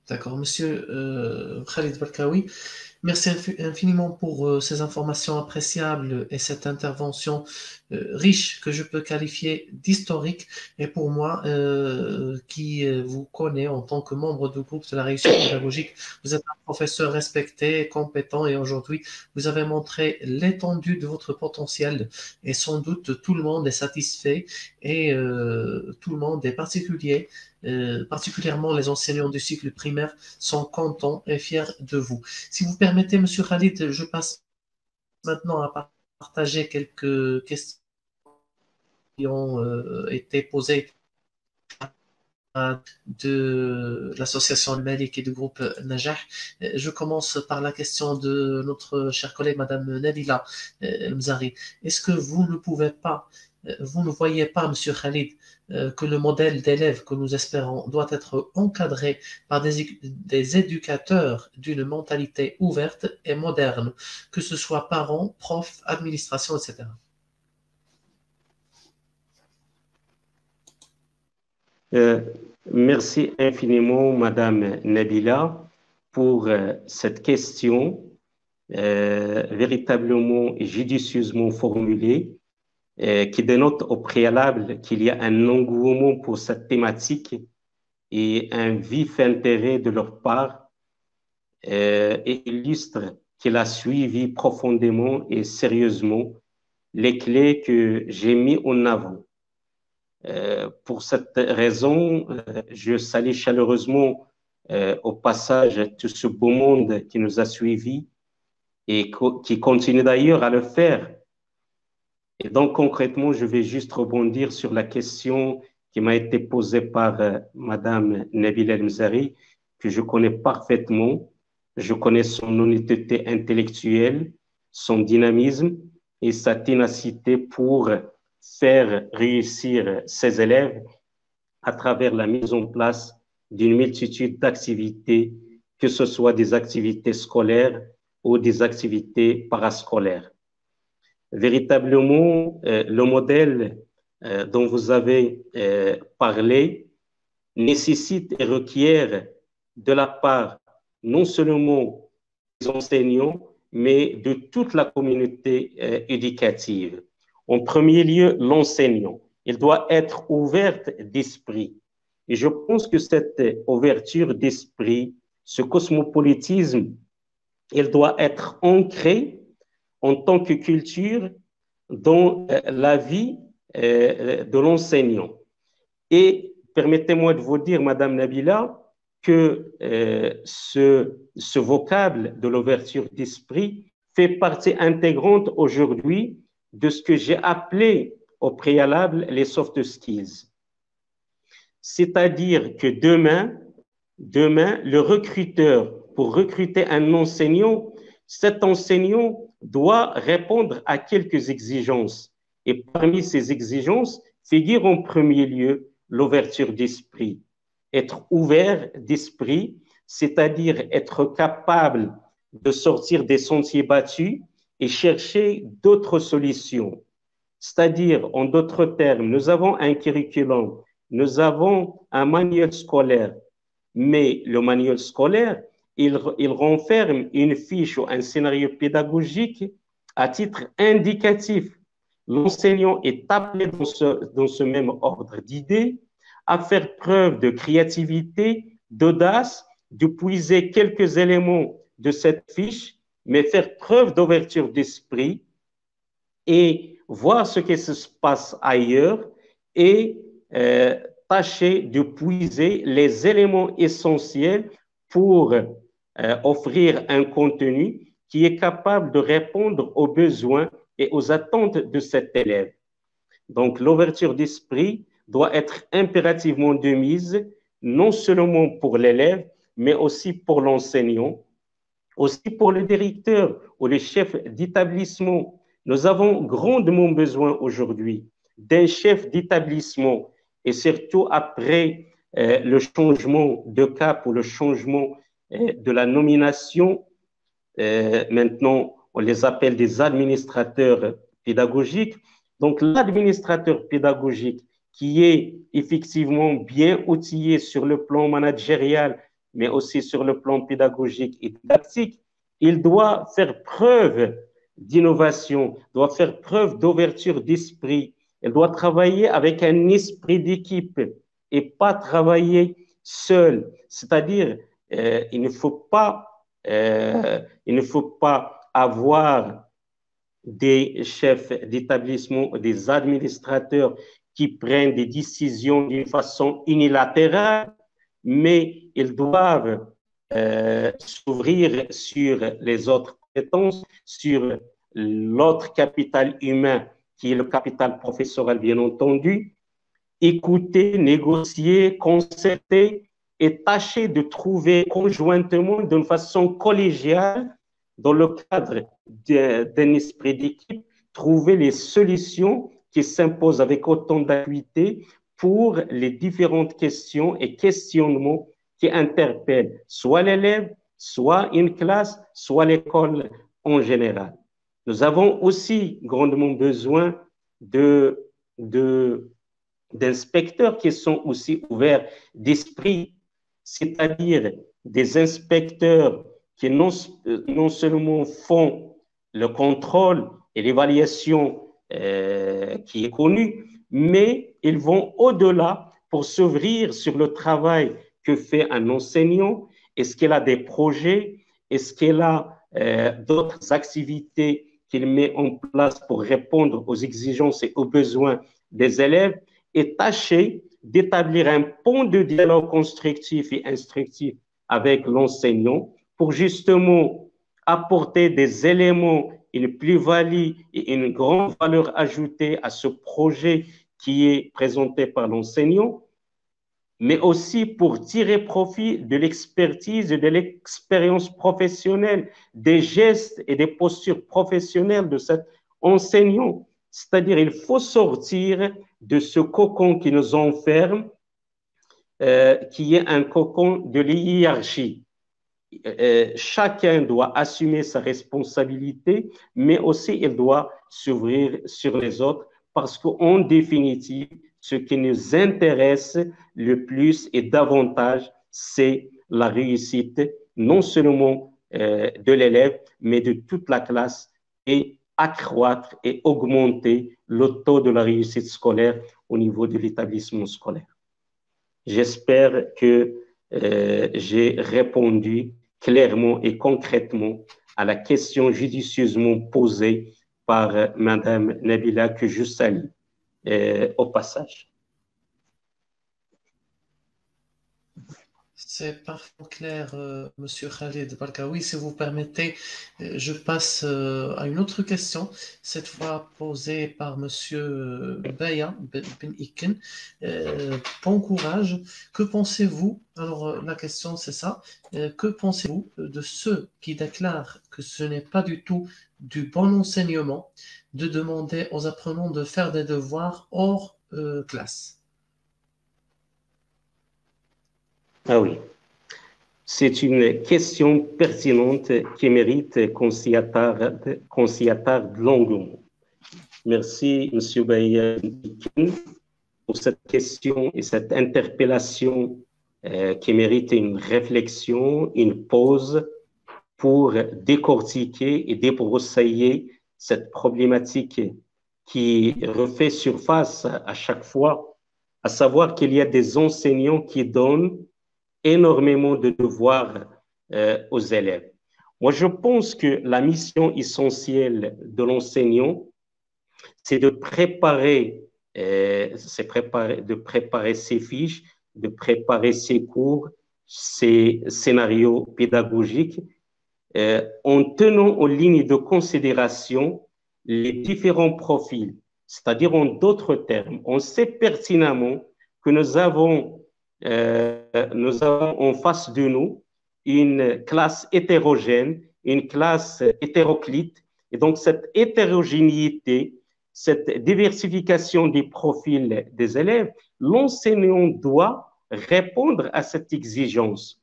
D'accord, monsieur Khalid Barkaoui. Merci infiniment pour ces informations appréciables et cette intervention riche que je peux qualifier d'historique. Et pour moi, qui vous connais en tant que membre du groupe de la réussite pédagogique, vous êtes un professeur respecté, compétent et aujourd'hui, vous avez montré l'étendue de votre potentiel et sans doute tout le monde est satisfait et tout le monde est particulièrement les enseignants du cycle primaire sont contents et fiers de vous. Si vous permettez, Monsieur Khalid, je passe maintenant à partager quelques questions qui ont été posées de l'association Al-Malik et du groupe Najah. Je commence par la question de notre chère collègue Madame Nabila Mzari. Est-ce que vous ne voyez pas, Monsieur Khalid, que le modèle d'élève que nous espérons doit être encadré par des éducateurs d'une mentalité ouverte et moderne, que ce soit parents, profs, administration, etc. Merci infiniment, Madame Nabila, pour cette question véritablement et judicieusement formulée, qui dénote au préalable qu'il y a un engouement pour cette thématique et un vif intérêt de leur part, et illustre qu'il a suivi profondément et sérieusement les clés que j'ai mis en avant. Pour cette raison, je salue chaleureusement au passage tout ce beau monde qui nous a suivis et qui continue d'ailleurs à le faire. Et donc, concrètement, je vais juste rebondir sur la question qui m'a été posée par Madame Nabila El-Mzari, que je connais parfaitement. Je connais son honnêteté intellectuelle, son dynamisme et sa ténacité pour faire réussir ses élèves à travers la mise en place d'une multitude d'activités, que ce soit des activités scolaires ou des activités parascolaires. Véritablement, le modèle dont vous avez parlé nécessite et requiert de la part non seulement des enseignants, mais de toute la communauté éducative. En premier lieu, l'enseignant. Il doit être ouvert d'esprit. Et je pense que cette ouverture d'esprit, ce cosmopolitisme, il doit être ancré en tant que culture dans la vie de l'enseignant. Et permettez-moi de vous dire, Madame Nabila, que ce vocable de l'ouverture d'esprit fait partie intégrante aujourd'hui de ce que j'ai appelé au préalable les soft skills. C'est-à-dire que demain, le recruteur, pour recruter un enseignant, cet enseignant doit répondre à quelques exigences. Et parmi ces exigences figure en premier lieu l'ouverture d'esprit. Être ouvert d'esprit, c'est-à-dire être capable de sortir des sentiers battus et chercher d'autres solutions. C'est-à-dire, en d'autres termes, nous avons un curriculum, nous avons un manuel scolaire, mais le manuel scolaire, il renferme une fiche ou un scénario pédagogique à titre indicatif. L'enseignant est appelé dans ce même ordre d'idées à faire preuve de créativité, d'audace, de puiser quelques éléments de cette fiche, mais faire preuve d'ouverture d'esprit et voir ce qui se passe ailleurs et tâcher de puiser les éléments essentiels pour offrir un contenu qui est capable de répondre aux besoins et aux attentes de cet élève. Donc, l'ouverture d'esprit doit être impérativement de mise, non seulement pour l'élève, mais aussi pour l'enseignant, aussi pour le directeur ou le chef d'établissement. Nous avons grandement besoin aujourd'hui d'un chef d'établissement et surtout après le changement de cap ou le changement de la nomination, maintenant on les appelle des administrateurs pédagogiques. Donc l'administrateur pédagogique qui est effectivement bien outillé sur le plan managérial, mais aussi sur le plan pédagogique et didactique, il doit faire preuve d'innovation, doit faire preuve d'ouverture d'esprit. Elle doit travailler avec un esprit d'équipe et pas travailler seul. C'est-à-dire, il ne faut pas avoir des chefs d'établissement, des administrateurs qui prennent des décisions d'une façon unilatérale, mais ils doivent s'ouvrir sur les autres compétences, sur l'autre capital humain qui est le capital professoral, bien entendu, écouter, négocier, concerter et tâcher de trouver conjointement, d'une façon collégiale, dans le cadre d'un esprit d'équipe, trouver les solutions qui s'imposent avec autant d'acuité pour les différentes questions et questionnements qui interpellent soit l'élève, soit une classe, soit l'école en général. Nous avons aussi grandement besoin d'inspecteurs qui sont aussi ouverts d'esprit, c'est-à-dire des inspecteurs qui non seulement font le contrôle et l'évaluation qui est connue, mais ils vont au-delà pour s'ouvrir sur le travail que fait un enseignant. Est-ce qu'il a des projets? Est-ce qu'il a d'autres activités qu'il met en place pour répondre aux exigences et aux besoins des élèves et tâcher d'établir un pont de dialogue constructif et instructif avec l'enseignant pour justement apporter des éléments, une plus-value et une grande valeur ajoutée à ce projet qui est présenté par l'enseignant, mais aussi pour tirer profit de l'expertise et de l'expérience professionnelle, des gestes et des postures professionnelles de cet enseignant. C'est-à-dire, il faut sortir de ce cocon qui nous enferme, qui est un cocon de l'hiérarchie. Chacun doit assumer sa responsabilité, mais aussi il doit s'ouvrir sur les autres parce qu'en définitive, ce qui nous intéresse le plus et davantage, c'est la réussite non seulement de l'élève, mais de toute la classe et accroître et augmenter le taux de la réussite scolaire au niveau de l'établissement scolaire. J'espère que j'ai répondu clairement et concrètement à la question judicieusement posée par Madame Nabila, que je salue au passage. C'est parfaitement clair, Monsieur Khalid Barkaoui. Si vous permettez, je passe à une autre question, cette fois posée par Monsieur Baya Ben Iken. Bon courage. Que pensez-vous? Alors, la question, c'est ça. Que pensez-vous de ceux qui déclarent que ce n'est pas du tout du bon enseignement de demander aux apprenants de faire des devoirs hors classe? Ah oui, c'est une question pertinente qui mérite qu'on s'y attarde longuement. Merci, M. Baye, pour cette question et cette interpellation qui mérite une réflexion, une pause pour décortiquer et débroussailler cette problématique qui refait surface à chaque fois, à savoir qu'il y a des enseignants qui donnent énormément de devoirs aux élèves. Moi, je pense que la mission essentielle de l'enseignant, c'est de préparer ses fiches, de préparer ses cours, ses scénarios pédagogiques, en tenant en ligne de considération les différents profils. C'est-à-dire, en d'autres termes, on sait pertinemment que nous avons en face de nous une classe hétérogène, une classe hétéroclite. Et donc, cette hétérogénéité, cette diversification des profils des élèves, l'enseignant doit répondre à cette exigence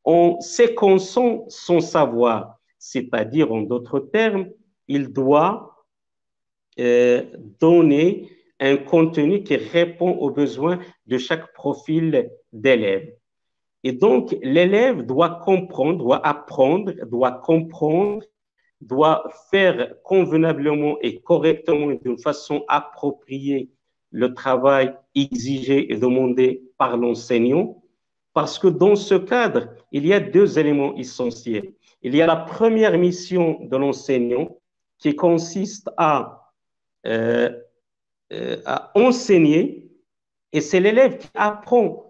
en séquençant son savoir, c'est-à-dire, en d'autres termes, il doit donner un contenu qui répond aux besoins de chaque profil d'élève. Et donc, l'élève doit comprendre, doit apprendre, doit comprendre, doit faire convenablement et correctement et d'une façon appropriée le travail exigé et demandé par l'enseignant, parce que dans ce cadre, il y a deux éléments essentiels. Il y a la première mission de l'enseignant qui consiste à enseigner, et c'est l'élève qui apprend.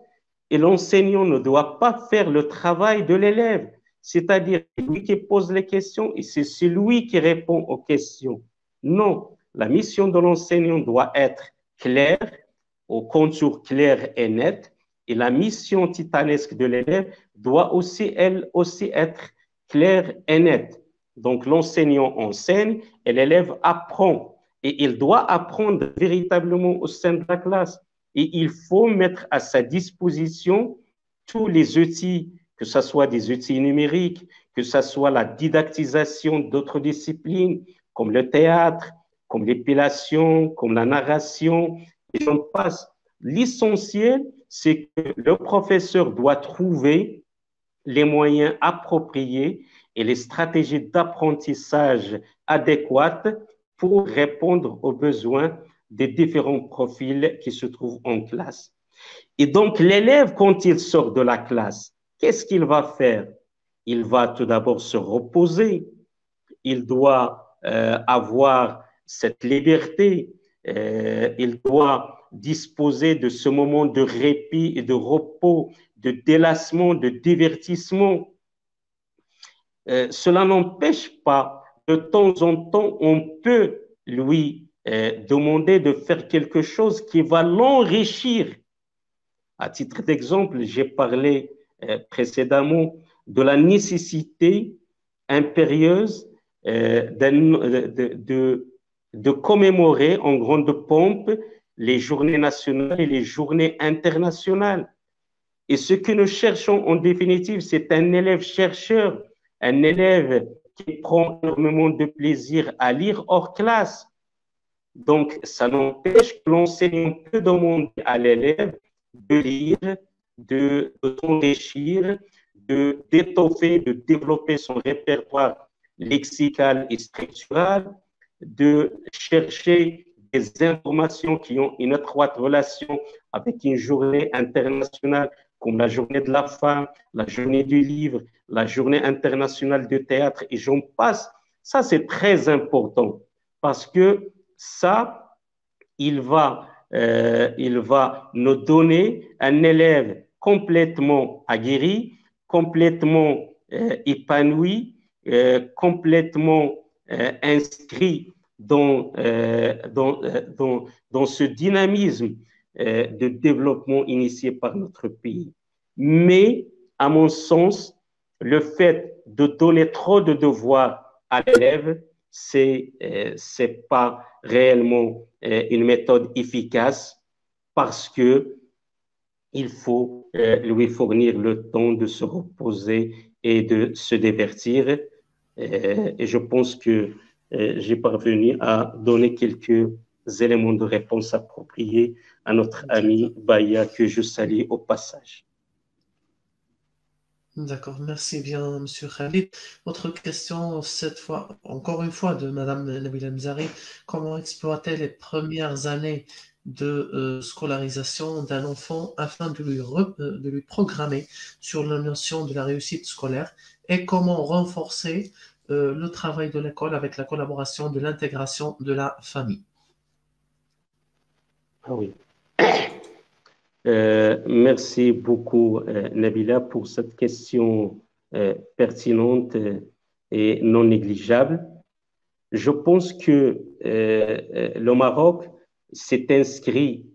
Et l'enseignant ne doit pas faire le travail de l'élève, c'est-à-dire lui qui pose les questions et c'est celui qui répond aux questions. Non, la mission de l'enseignant doit être claire, au contour clair et net, et la mission titanesque de l'élève doit aussi, elle aussi, être claire et nette. Donc, l'enseignant enseigne et l'élève apprend. Et il doit apprendre véritablement au sein de la classe. Et il faut mettre à sa disposition tous les outils, que ce soit des outils numériques, que ce soit la didactisation d'autres disciplines, comme le théâtre, comme l'épilation, comme la narration, et j'en passe. L'essentiel, c'est que le professeur doit trouver les moyens appropriés et les stratégies d'apprentissage adéquates pour répondre aux besoins des différents profils qui se trouvent en classe. Et donc, l'élève, quand il sort de la classe, qu'est-ce qu'il va faire? Il va tout d'abord se reposer. Il doit avoir cette liberté, il doit disposer de ce moment de répit et de repos, de délassement, de divertissement. Cela n'empêche pas, de temps en temps, on peut lui demander de faire quelque chose qui va l'enrichir. À titre d'exemple, j'ai parlé précédemment de la nécessité impérieuse de commémorer en grande pompe les journées nationales et les journées internationales. Et ce que nous cherchons en définitive, c'est un élève chercheur, un élève qui prend énormément de plaisir à lire hors classe. Donc, ça n'empêche que l'enseignant peut demander à l'élève de lire, de s'enrichir, d'étoffer, de développer son répertoire lexical et structural, de chercher des informations qui ont une étroite relation avec une journée internationale comme la journée de la femme, la journée du livre, la journée internationale de théâtre, et j'en passe. Ça, c'est très important parce que ça, il va nous donner un élève complètement aguerri, complètement épanoui, complètement inscrit dans ce dynamisme de développement initié par notre pays. Mais, à mon sens, le fait de donner trop de devoirs à l'élève, c'est pas réellement une méthode efficace parce que il faut lui fournir le temps de se reposer et de se divertir. Et je pense que j'ai parvenu à donner quelques éléments de réponse appropriés à notre ami Baya, que je salue au passage. D'accord, merci bien, Monsieur Khalid. Autre question, cette fois, encore une fois, de Madame Nabila Mzari. Comment exploiter les premières années de scolarisation d'un enfant afin de lui programmer sur la notion de la réussite scolaire et comment renforcer le travail de l'école avec la collaboration de l'intégration de la famille? Ah oui. Merci beaucoup, Nabila, pour cette question pertinente et non négligeable. Je pense que le Maroc s'est inscrit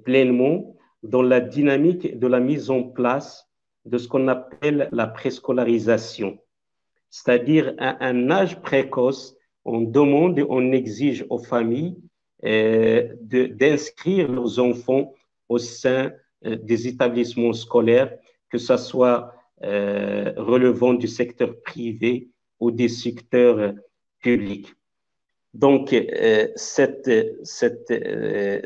pleinement dans la dynamique de la mise en place de ce qu'on appelle la préscolarisation, c'est-à-dire à un âge précoce, on demande et on exige aux familles d'inscrire leurs enfants au sein des établissements scolaires, que ce soit relevant du secteur privé ou des secteurs publics. Donc, cette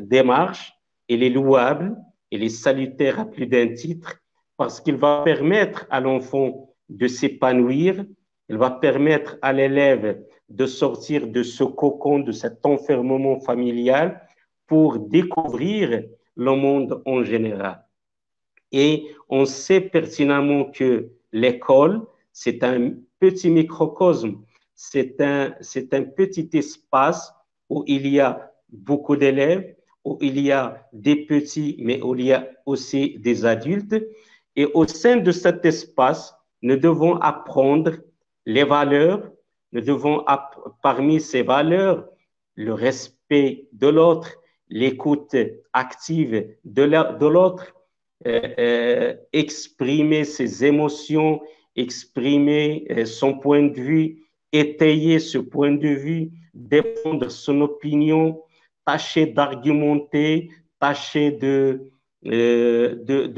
démarche, elle est louable, elle est salutaire à plus d'un titre, parce qu'il va permettre à l'enfant de s'épanouir, elle va permettre à l'élève de sortir de ce cocon, de cet enfermement familial, pour découvrir le monde en général. Et on sait pertinemment que l'école, c'est un petit microcosme, c'est un petit espace où il y a beaucoup d'élèves, où il y a des petits, mais où il y a aussi des adultes. Et au sein de cet espace, nous devons apprendre les valeurs, nous devons, parmi ces valeurs, le respect de l'autre, l'écoute active de l'autre, exprimer ses émotions, exprimer son point de vue, étayer ce point de vue, défendre son opinion, tâcher d'argumenter, tâcher de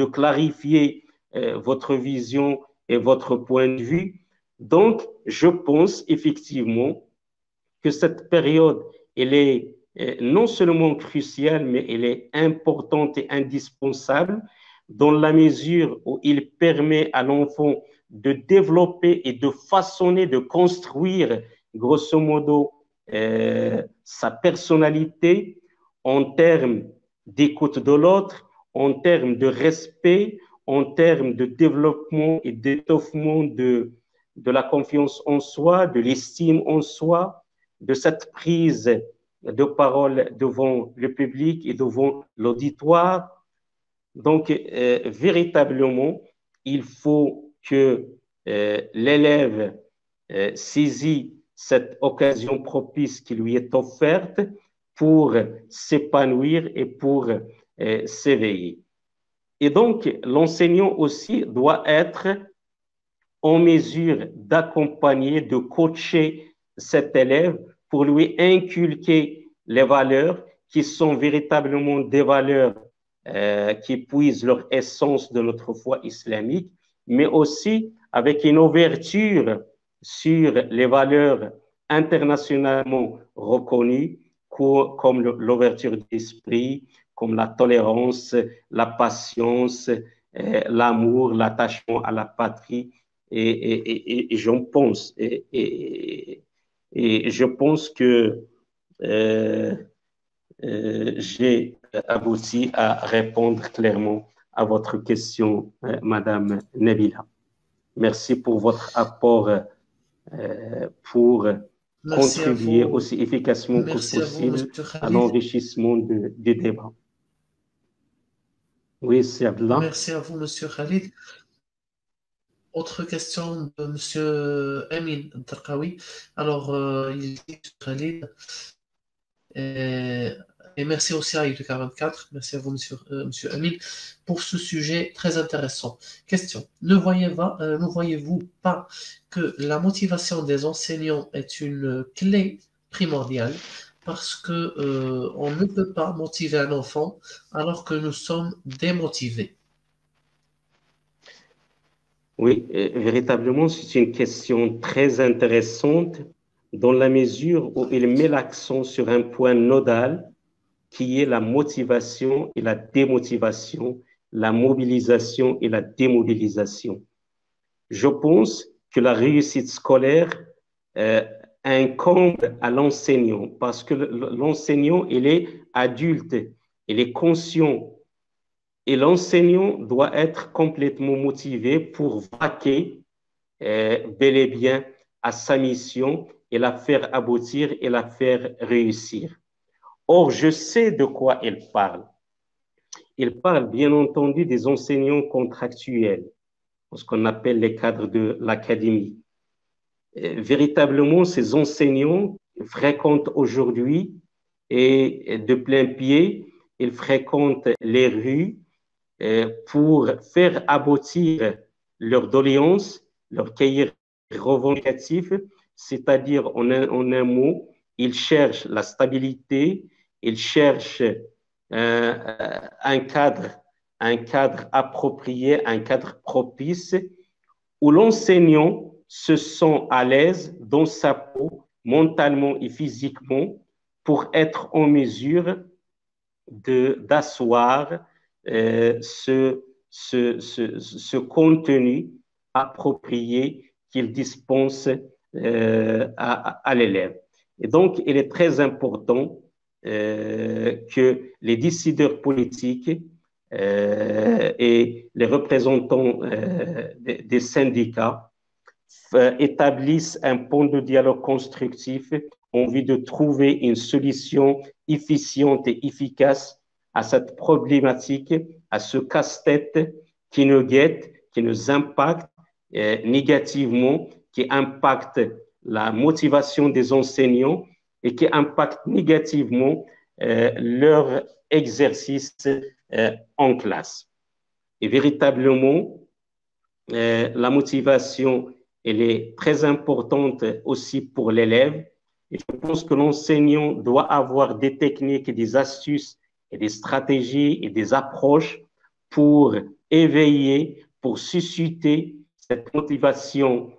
clarifier votre vision et votre point de vue. Donc, je pense effectivement que cette période, elle est non seulement cruciale, mais elle est importante et indispensable dans la mesure où il permet à l'enfant de développer et de façonner, de construire, grosso modo, sa personnalité en termes d'écoute de l'autre, en termes de respect, en termes de développement et d'étoffement de la confiance en soi, de l'estime en soi, de cette prise de parole devant le public et devant l'auditoire. Donc, véritablement, il faut que l'élève saisit cette occasion propice qui lui est offerte pour s'épanouir et pour s'éveiller. Et donc, l'enseignant aussi doit être en mesure d'accompagner, de coacher cet élève pour lui inculquer les valeurs qui sont véritablement des valeurs qui puisent leur essence de notre foi islamique, mais aussi avec une ouverture sur les valeurs internationalement reconnues, comme l'ouverture d'esprit, comme la tolérance, la patience, l'amour, l'attachement à la patrie. Et j'en pense. Et je pense que j'ai abouti à répondre clairement à votre question, Madame Nabila. Merci pour votre apport pour contribuer aussi efficacement que possible à l'enrichissement du débat. Oui, c'est Abdallah. Merci à vous, Monsieur Khalid. Autre question de Monsieur Amin Tarqawi. Alors, il dit Khalid, et merci aussi à IDK24, merci à vous, monsieur Amin, pour ce sujet très intéressant. Question, ne voyez-vous pas que la motivation des enseignants est une clé primordiale parce que on ne peut pas motiver un enfant alors que nous sommes démotivés? Oui, véritablement, c'est une question très intéressante dans la mesure où il met l'accent sur un point nodal qui est la motivation et la démotivation, la mobilisation et la démobilisation. Je pense que la réussite scolaire incombe à l'enseignant parce que l'enseignant, il est adulte, il est conscient. Et l'enseignant doit être complètement motivé pour vaquer bel et bien à sa mission et la faire aboutir et la faire réussir. Or, je sais de quoi il parle. Il parle bien entendu des enseignants contractuels, ce qu'on appelle les cadres de l'académie. Véritablement, ces enseignants fréquentent aujourd'hui et de plein pied, ils fréquentent les rues pour faire aboutir leurs doléances, leur cahier revendicatif, c'est-à-dire en un mot, ils cherchent la stabilité, ils cherchent un cadre approprié, un cadre propice où l'enseignant se sent à l'aise dans sa peau, mentalement et physiquement, pour être en mesure d'asseoir ce contenu approprié qu'il dispense à l'élève. Et donc, il est très important que les décideurs politiques et les représentants des syndicats établissent un pont de dialogue constructif en vue de trouver une solution efficiente et efficace à cette problématique, à ce casse-tête qui nous guette, qui nous impacte négativement, qui impacte la motivation des enseignants et qui impacte négativement leur exercice en classe. Et véritablement, la motivation, elle est très importante aussi pour l'élève. Et je pense que l'enseignant doit avoir des techniques, des astuces et des stratégies et des approches pour éveiller, pour susciter cette motivation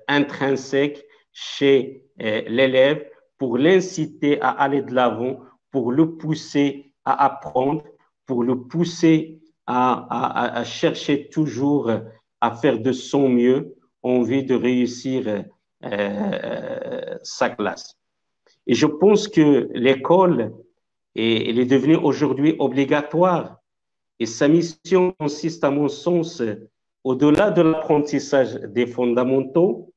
intrinsèque chez l'élève, pour l'inciter à aller de l'avant, pour le pousser à apprendre, pour le pousser à chercher toujours à faire de son mieux en vue de réussir sa classe. Et je pense que l'école, elle est devenue aujourd'hui obligatoire et sa mission consiste, à mon sens, au-delà de l'apprentissage des fondamentaux,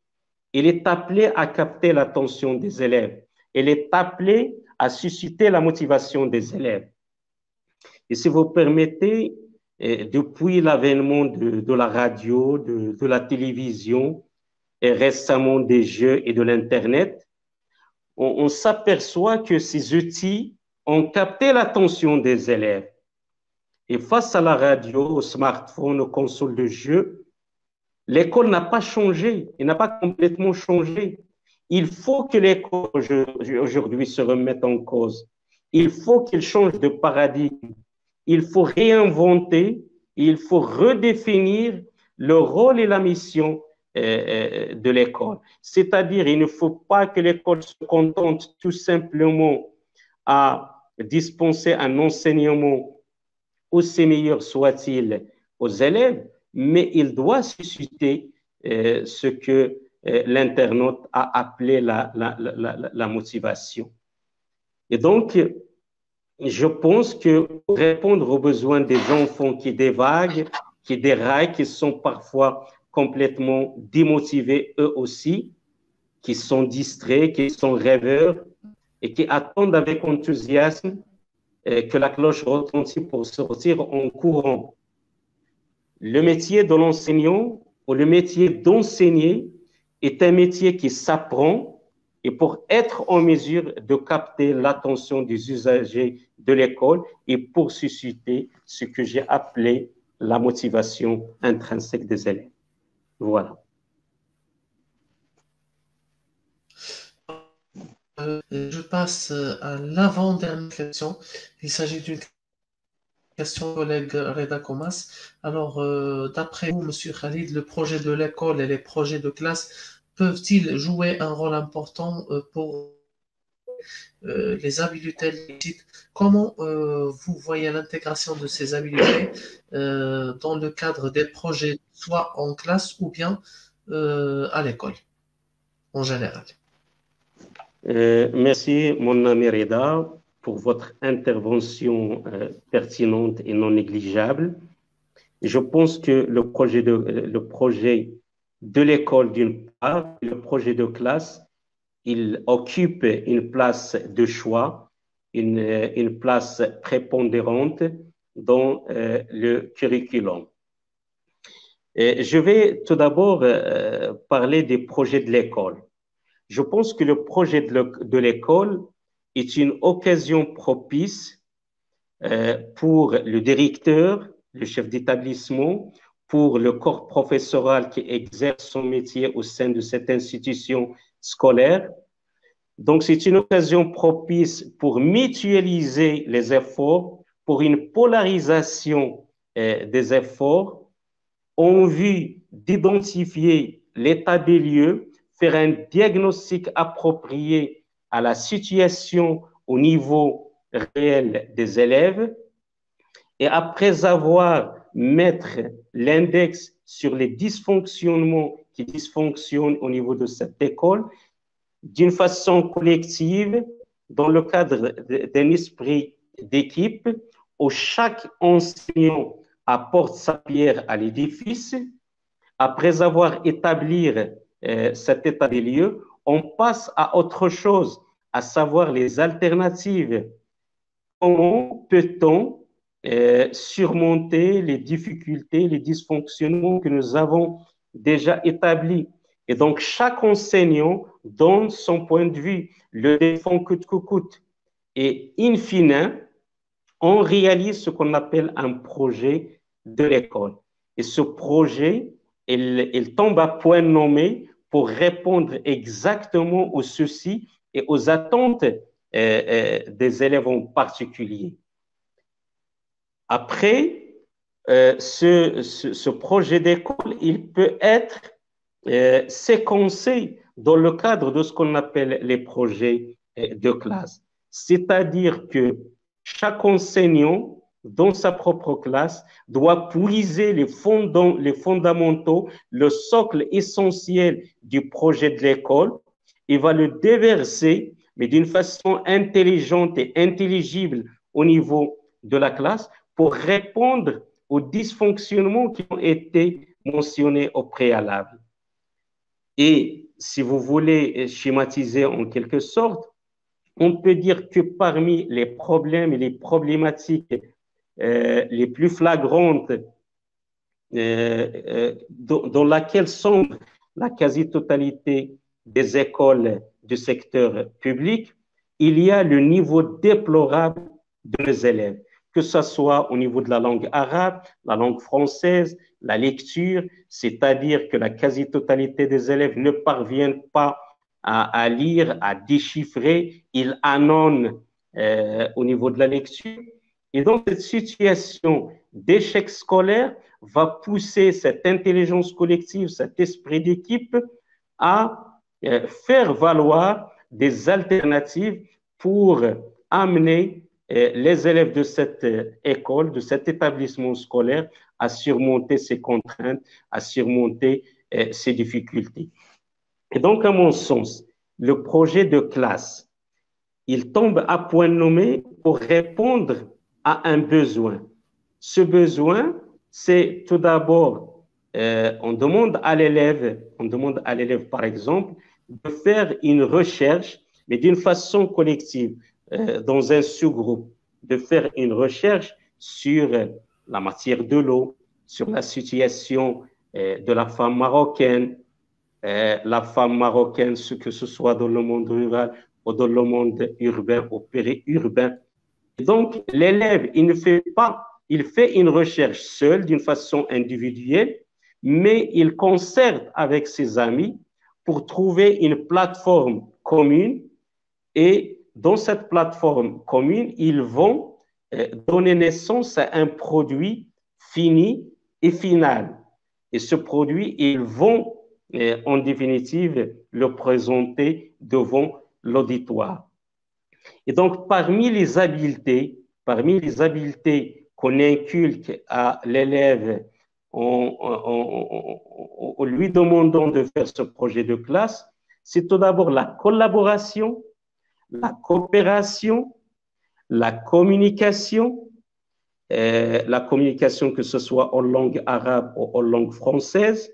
il est appelé à capter l'attention des élèves. Il est appelé à susciter la motivation des élèves. Et si vous permettez, depuis l'avènement de la radio, de la télévision, et récemment des jeux et de l'Internet, on s'aperçoit que ces outils ont capté l'attention des élèves. Et face à la radio, au smartphone, aux consoles de jeux, l'école n'a pas changé, elle n'a pas complètement changé. Il faut que l'école aujourd'hui se remette en cause. Il faut qu'elle change de paradigme. Il faut réinventer, il faut redéfinir le rôle et la mission de l'école. C'est-à-dire, il ne faut pas que l'école se contente tout simplement à dispenser un enseignement aussi meilleur soit-il aux élèves, mais il doit susciter ce que l'internaute a appelé la motivation. Et donc, je pense que pour répondre aux besoins des enfants qui dévaguent, qui déraillent, qui sont parfois complètement démotivés eux aussi, qui sont distraits, qui sont rêveurs et qui attendent avec enthousiasme que la cloche retentit pour sortir en courant. Le métier de l'enseignant ou le métier d'enseigner est un métier qui s'apprend et pour être en mesure de capter l'attention des usagers de l'école et pour susciter ce que j'ai appelé la motivation intrinsèque des élèves. Voilà. Je passe à l'avant-dernière question. Il s'agit d'une question collègue Reda Komas. Alors, d'après vous, Monsieur Khalid, le projet de l'école et les projets de classe peuvent-ils jouer un rôle important pour les habiletés linguistiques? Comment vous voyez l'intégration de ces habiletés dans le cadre des projets, soit en classe ou bien à l'école, en général? Merci, mon ami Reda, pour votre intervention pertinente et non négligeable. Je pense que le projet de l'école, d'une part, le projet de classe, il occupe une place de choix, une place prépondérante dans le curriculum. Et je vais tout d'abord parler des projets de l'école. Je pense que le projet de l'école est une occasion propice pour le directeur, le chef d'établissement, pour le corps professoral qui exerce son métier au sein de cette institution scolaire. Donc, c'est une occasion propice pour mutualiser les efforts, pour une polarisation des efforts en vue d'identifier l'état des lieux, faire un diagnostic approprié à la situation au niveau réel des élèves et après avoir mettre l'index sur les dysfonctionnements qui dysfonctionnent au niveau de cette école d'une façon collective dans le cadre d'un esprit d'équipe où chaque enseignant apporte sa pierre à l'édifice. Après avoir établi cet état des lieux, on passe à autre chose, à savoir les alternatives. Comment peut-on surmonter les difficultés, les dysfonctionnements que nous avons déjà établis? Et donc, chaque enseignant donne son point de vue, le défend coûte que coûte. Et in fine, on réalise ce qu'on appelle un projet de l'école. Et ce projet, il tombe à point nommé pour répondre exactement aux soucis et aux attentes des élèves en particulier. Après, ce projet d'école, il peut être séquencé dans le cadre de ce qu'on appelle les projets de classe. C'est-à-dire que chaque enseignant, dans sa propre classe, doit puiser les fondamentaux, le socle essentiel du projet de l'école. Il va le déverser, mais d'une façon intelligente et intelligible au niveau de la classe pour répondre aux dysfonctionnements qui ont été mentionnés au préalable. Et si vous voulez schématiser en quelque sorte, on peut dire que parmi les problèmes et les problématiques les plus flagrantes dans laquelle sombre la quasi-totalité des écoles du secteur public, il y a le niveau déplorable de nos élèves, que ce soit au niveau de la langue arabe, la langue française, la lecture, c'est-à-dire que la quasi-totalité des élèves ne parviennent pas à lire, à déchiffrer, ils annonnent au niveau de la lecture. Et donc, cette situation d'échec scolaire va pousser cette intelligence collective, cet esprit d'équipe à faire valoir des alternatives pour amener les élèves de cette école, de cet établissement scolaire à surmonter ces contraintes, à surmonter ces difficultés. Et donc, à mon sens, le projet de classe, il tombe à point nommé pour répondre à un besoin. Ce besoin, c'est tout d'abord, on demande à l'élève par exemple, de faire une recherche, mais d'une façon collective, dans un sous-groupe, de faire une recherche sur la matière de l'eau, sur la situation de la femme marocaine, que ce soit dans le monde rural ou dans le monde urbain ou périurbain. Donc, l'élève, il fait une recherche seul, d'une façon individuelle, mais il concerte avec ses amis pour trouver une plateforme commune. Et dans cette plateforme commune, ils vont donner naissance à un produit fini et final. Et ce produit, ils vont, en définitive, le présenter devant l'auditoire. Et donc, parmi les habiletés qu'on inculque à l'élève en lui demandant de faire ce projet de classe, c'est tout d'abord la collaboration, la coopération, la communication que ce soit en langue arabe ou en langue française.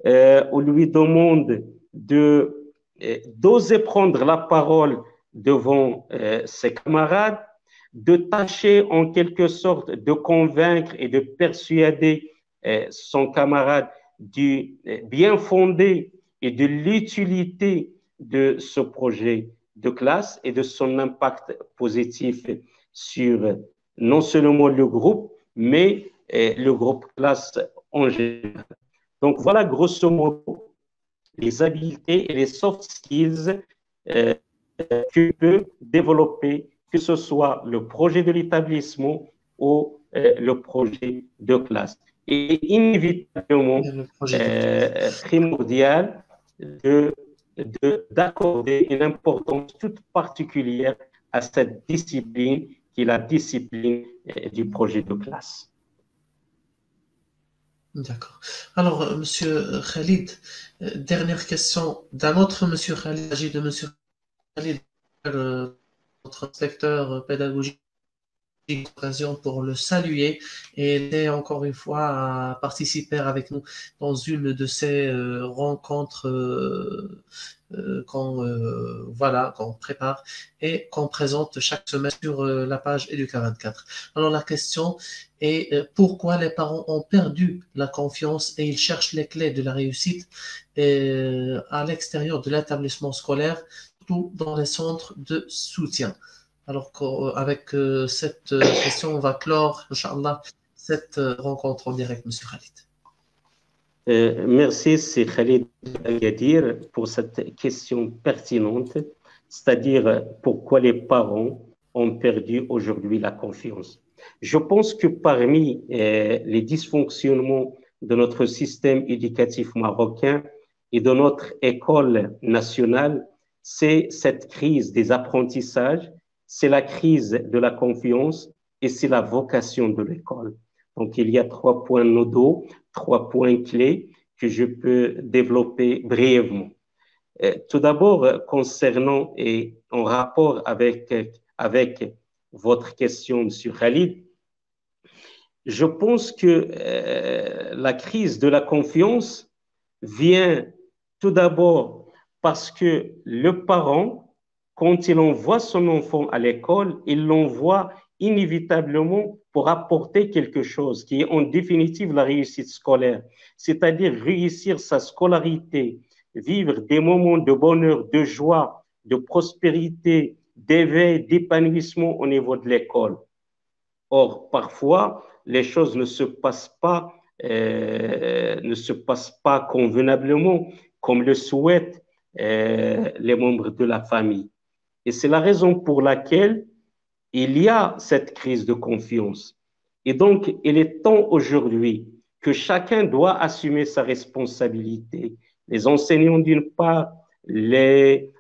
On lui demande d'oser prendre la parole devant ses camarades, de tâcher en quelque sorte de convaincre et de persuader son camarade du bien fondé et de l'utilité de ce projet de classe et de son impact positif sur non seulement le groupe, mais le groupe classe en général. Donc voilà grosso modo les habiletés et les soft skills que peut développer, que ce soit le projet de l'établissement ou le projet de classe. Et inévitablement primordial d'accorder une importance toute particulière à cette discipline qui est la discipline du projet de classe. D'accord. Alors, Monsieur Khalid, dernière question d'un autre Monsieur Khalid, il s'agit de Monsieur Khalid, notre inspecteur pédagogique, occasion pour le saluer et aider encore une fois à participer avec nous dans une de ces rencontres qu'on prépare et qu'on présente chaque semaine sur la page Educa24. Alors la question est pourquoi les parents ont perdu la confiance et ils cherchent les clés de la réussite à l'extérieur de l'établissement scolaire, surtout dans les centres de soutien. Alors qu'avec cette question, on va clore, Inch'Allah, cette rencontre en direct, Monsieur Khalid. Merci, c'est Khalid Agadir, pour cette question pertinente, c'est-à-dire pourquoi les parents ont perdu aujourd'hui la confiance. Je pense que parmi les dysfonctionnements de notre système éducatif marocain et de notre école nationale, c'est cette crise des apprentissages, c'est la crise de la confiance et c'est la vocation de l'école. Donc, il y a 3 points nodaux, 3 points clés que je peux développer brièvement. Tout d'abord, concernant et en rapport avec votre question, M. Khalid, je pense que la crise de la confiance vient Tout d'abord, parce que le parent, quand il envoie son enfant à l'école, il l'envoie inévitablement pour apporter quelque chose qui est en définitive la réussite scolaire, c'est-à-dire réussir sa scolarité, vivre des moments de bonheur, de joie, de prospérité, d'éveil, d'épanouissement au niveau de l'école. Or, parfois, les choses ne se passent pas convenablement comme le souhaitent les membres de la famille. Et c'est la raison pour laquelle il y a cette crise de confiance. Et donc, il est temps aujourd'hui que chacun doit assumer sa responsabilité. Les enseignants d'une part, les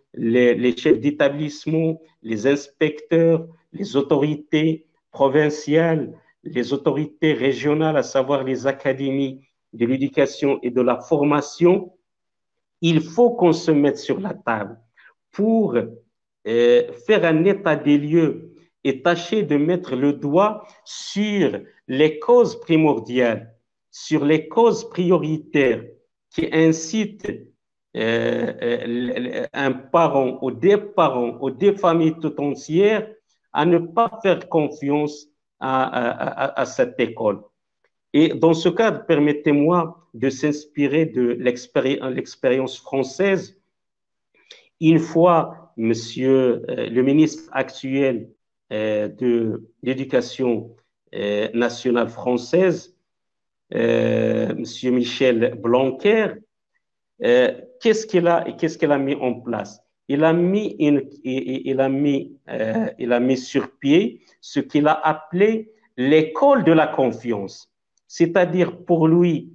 chefs d'établissement, les inspecteurs, les autorités provinciales, les autorités régionales, à savoir les académies de l'éducation et de la formation. Il faut qu'on se mette sur la table pour faire un état des lieux et tâcher de mettre le doigt sur les causes primordiales, sur les causes prioritaires qui incitent un parent ou des familles tout entières à ne pas faire confiance à cette école. Et dans ce cadre, permettez-moi de s'inspirer de l'expérience française. Une fois, monsieur le ministre actuel de l'Éducation nationale française, monsieur Michel Blanquer, qu'est-ce qu'il a mis en place? Il a mis sur pied ce qu'il a appelé l'école de la confiance. C'est-à-dire pour lui,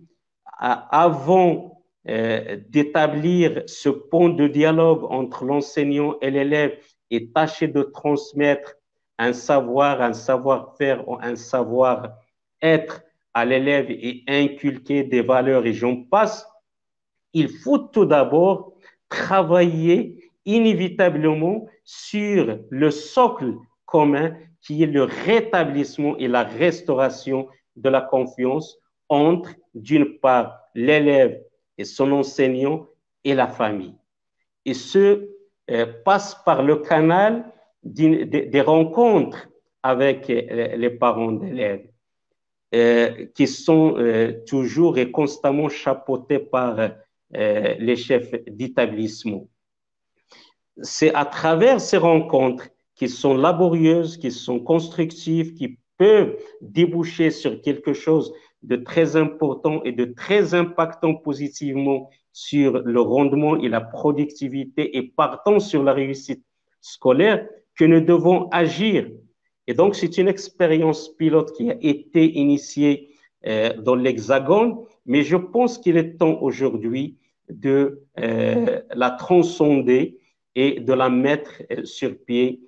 avant d'établir ce pont de dialogue entre l'enseignant et l'élève et tâcher de transmettre un savoir, un savoir-faire, un savoir-être à l'élève et inculquer des valeurs et j'en passe, il faut tout d'abord travailler inévitablement sur le socle commun qui est le rétablissement et la restauration de la confiance entre, d'une part, l'élève et son enseignant et la famille. Et ce passe par le canal des rencontres avec les parents d'élèves qui sont toujours et constamment chapeautés par les chefs d'établissement. C'est à travers ces rencontres qui sont laborieuses, qui sont constructives, qui peuvent déboucher sur quelque chose de très important et de très impactant positivement sur le rendement et la productivité et partant sur la réussite scolaire que nous devons agir. Et donc, c'est une expérience pilote qui a été initiée dans l'Hexagone, mais je pense qu'il est temps aujourd'hui de la transcender et de la mettre sur pied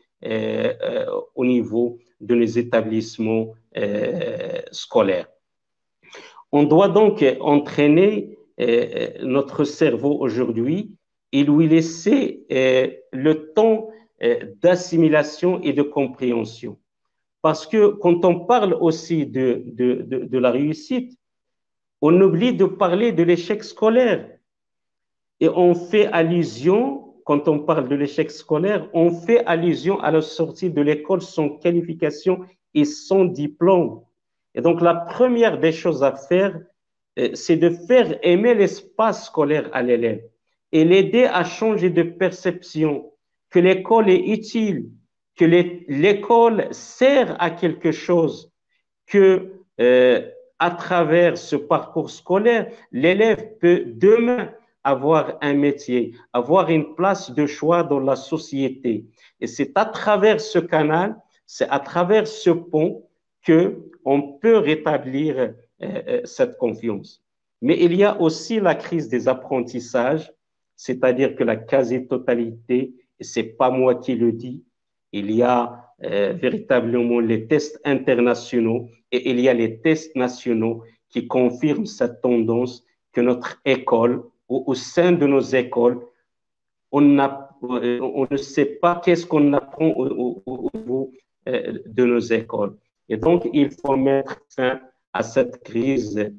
au niveau de nos établissements scolaires. On doit donc entraîner notre cerveau aujourd'hui et lui laisser le temps d'assimilation et de compréhension. Parce que quand on parle aussi de la réussite, on oublie de parler de l'échec scolaire. Et on fait allusion, quand on parle de l'échec scolaire, on fait allusion à la sortie de l'école sans qualification et sans diplôme. Et donc, la première des choses à faire, c'est de faire aimer l'espace scolaire à l'élève et l'aider à changer de perception, que l'école est utile, que l'école sert à quelque chose, que à travers ce parcours scolaire, l'élève peut demain avoir un métier, avoir une place de choix dans la société. Et c'est à travers ce canal, c'est à travers ce pont qu'on peut rétablir cette confiance. Mais il y a aussi la crise des apprentissages, c'est-à-dire que la quasi-totalité, et ce n'est pas moi qui le dis, il y a véritablement les tests internationaux et il y a les tests nationaux qui confirment cette tendance que notre école, au sein de nos écoles, on ne sait pas qu'est-ce qu'on apprend au niveau de nos écoles. Et donc, il faut mettre fin à cette crise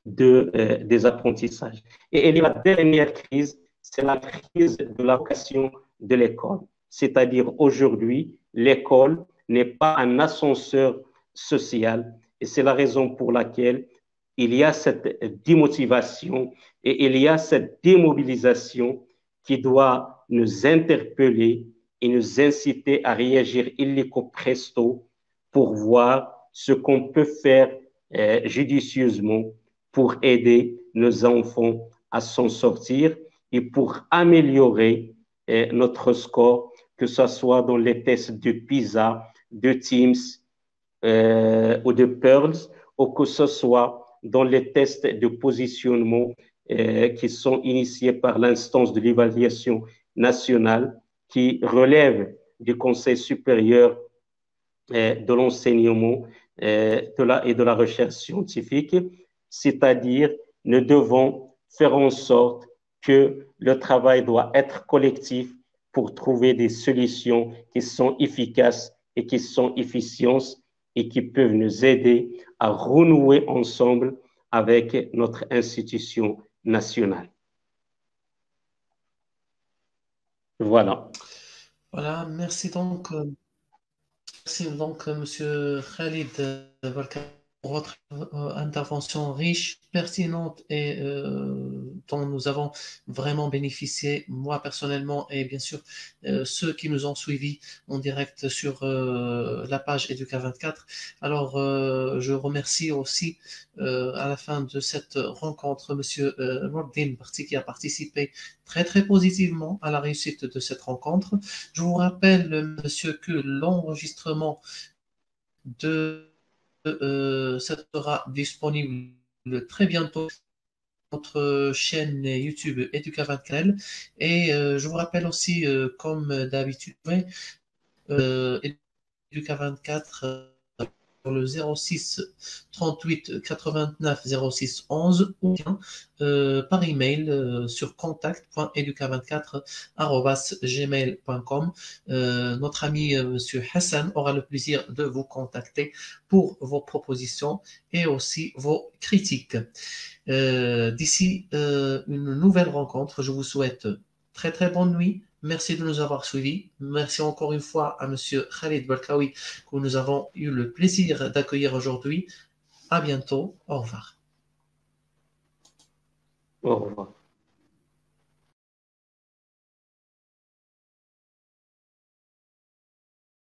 des apprentissages. Et la dernière crise, c'est la crise de la vocation de l'école. C'est-à-dire aujourd'hui, l'école n'est pas un ascenseur social et c'est la raison pour laquelle il y a cette démotivation et il y a cette démobilisation qui doit nous interpeller et nous inciter à réagir illico presto pour voir ce qu'on peut faire judicieusement pour aider nos enfants à s'en sortir et pour améliorer notre score, que ce soit dans les tests de PISA, de Teams ou de Pearls, ou que ce soit dans les tests de positionnement qui sont initiés par l'instance de l'évaluation nationale qui relève du Conseil supérieur de l'enseignement et de la recherche scientifique, c'est-à-dire nous devons faire en sorte que le travail doit être collectif pour trouver des solutions qui sont efficaces et qui sont efficientes et qui peuvent nous aider à renouer ensemble avec notre institution nationale. Voilà. Voilà, merci donc. Merci donc, Monsieur Khalid Barka, pour votre intervention riche, pertinente et dont nous avons vraiment bénéficié, moi personnellement et bien sûr ceux qui nous ont suivis en direct sur la page Educa24. Alors, je remercie aussi à la fin de cette rencontre Monsieur Nordin Barti qui a participé très positivement à la réussite de cette rencontre. Je vous rappelle, monsieur, que l'enregistrement de ça sera disponible très bientôt sur notre chaîne YouTube Educa24. Et je vous rappelle aussi, comme d'habitude, Educa24 sur le 06 38 89 06 11 ou bien par email sur contact.educa24@gmail.com. Notre ami Monsieur Hassan aura le plaisir de vous contacter pour vos propositions et aussi vos critiques. D'ici une nouvelle rencontre, je vous souhaite très bonne nuit. Merci de nous avoir suivis. Merci encore une fois à Monsieur Khalid Barkaoui que nous avons eu le plaisir d'accueillir aujourd'hui. À bientôt. Au revoir. Au revoir.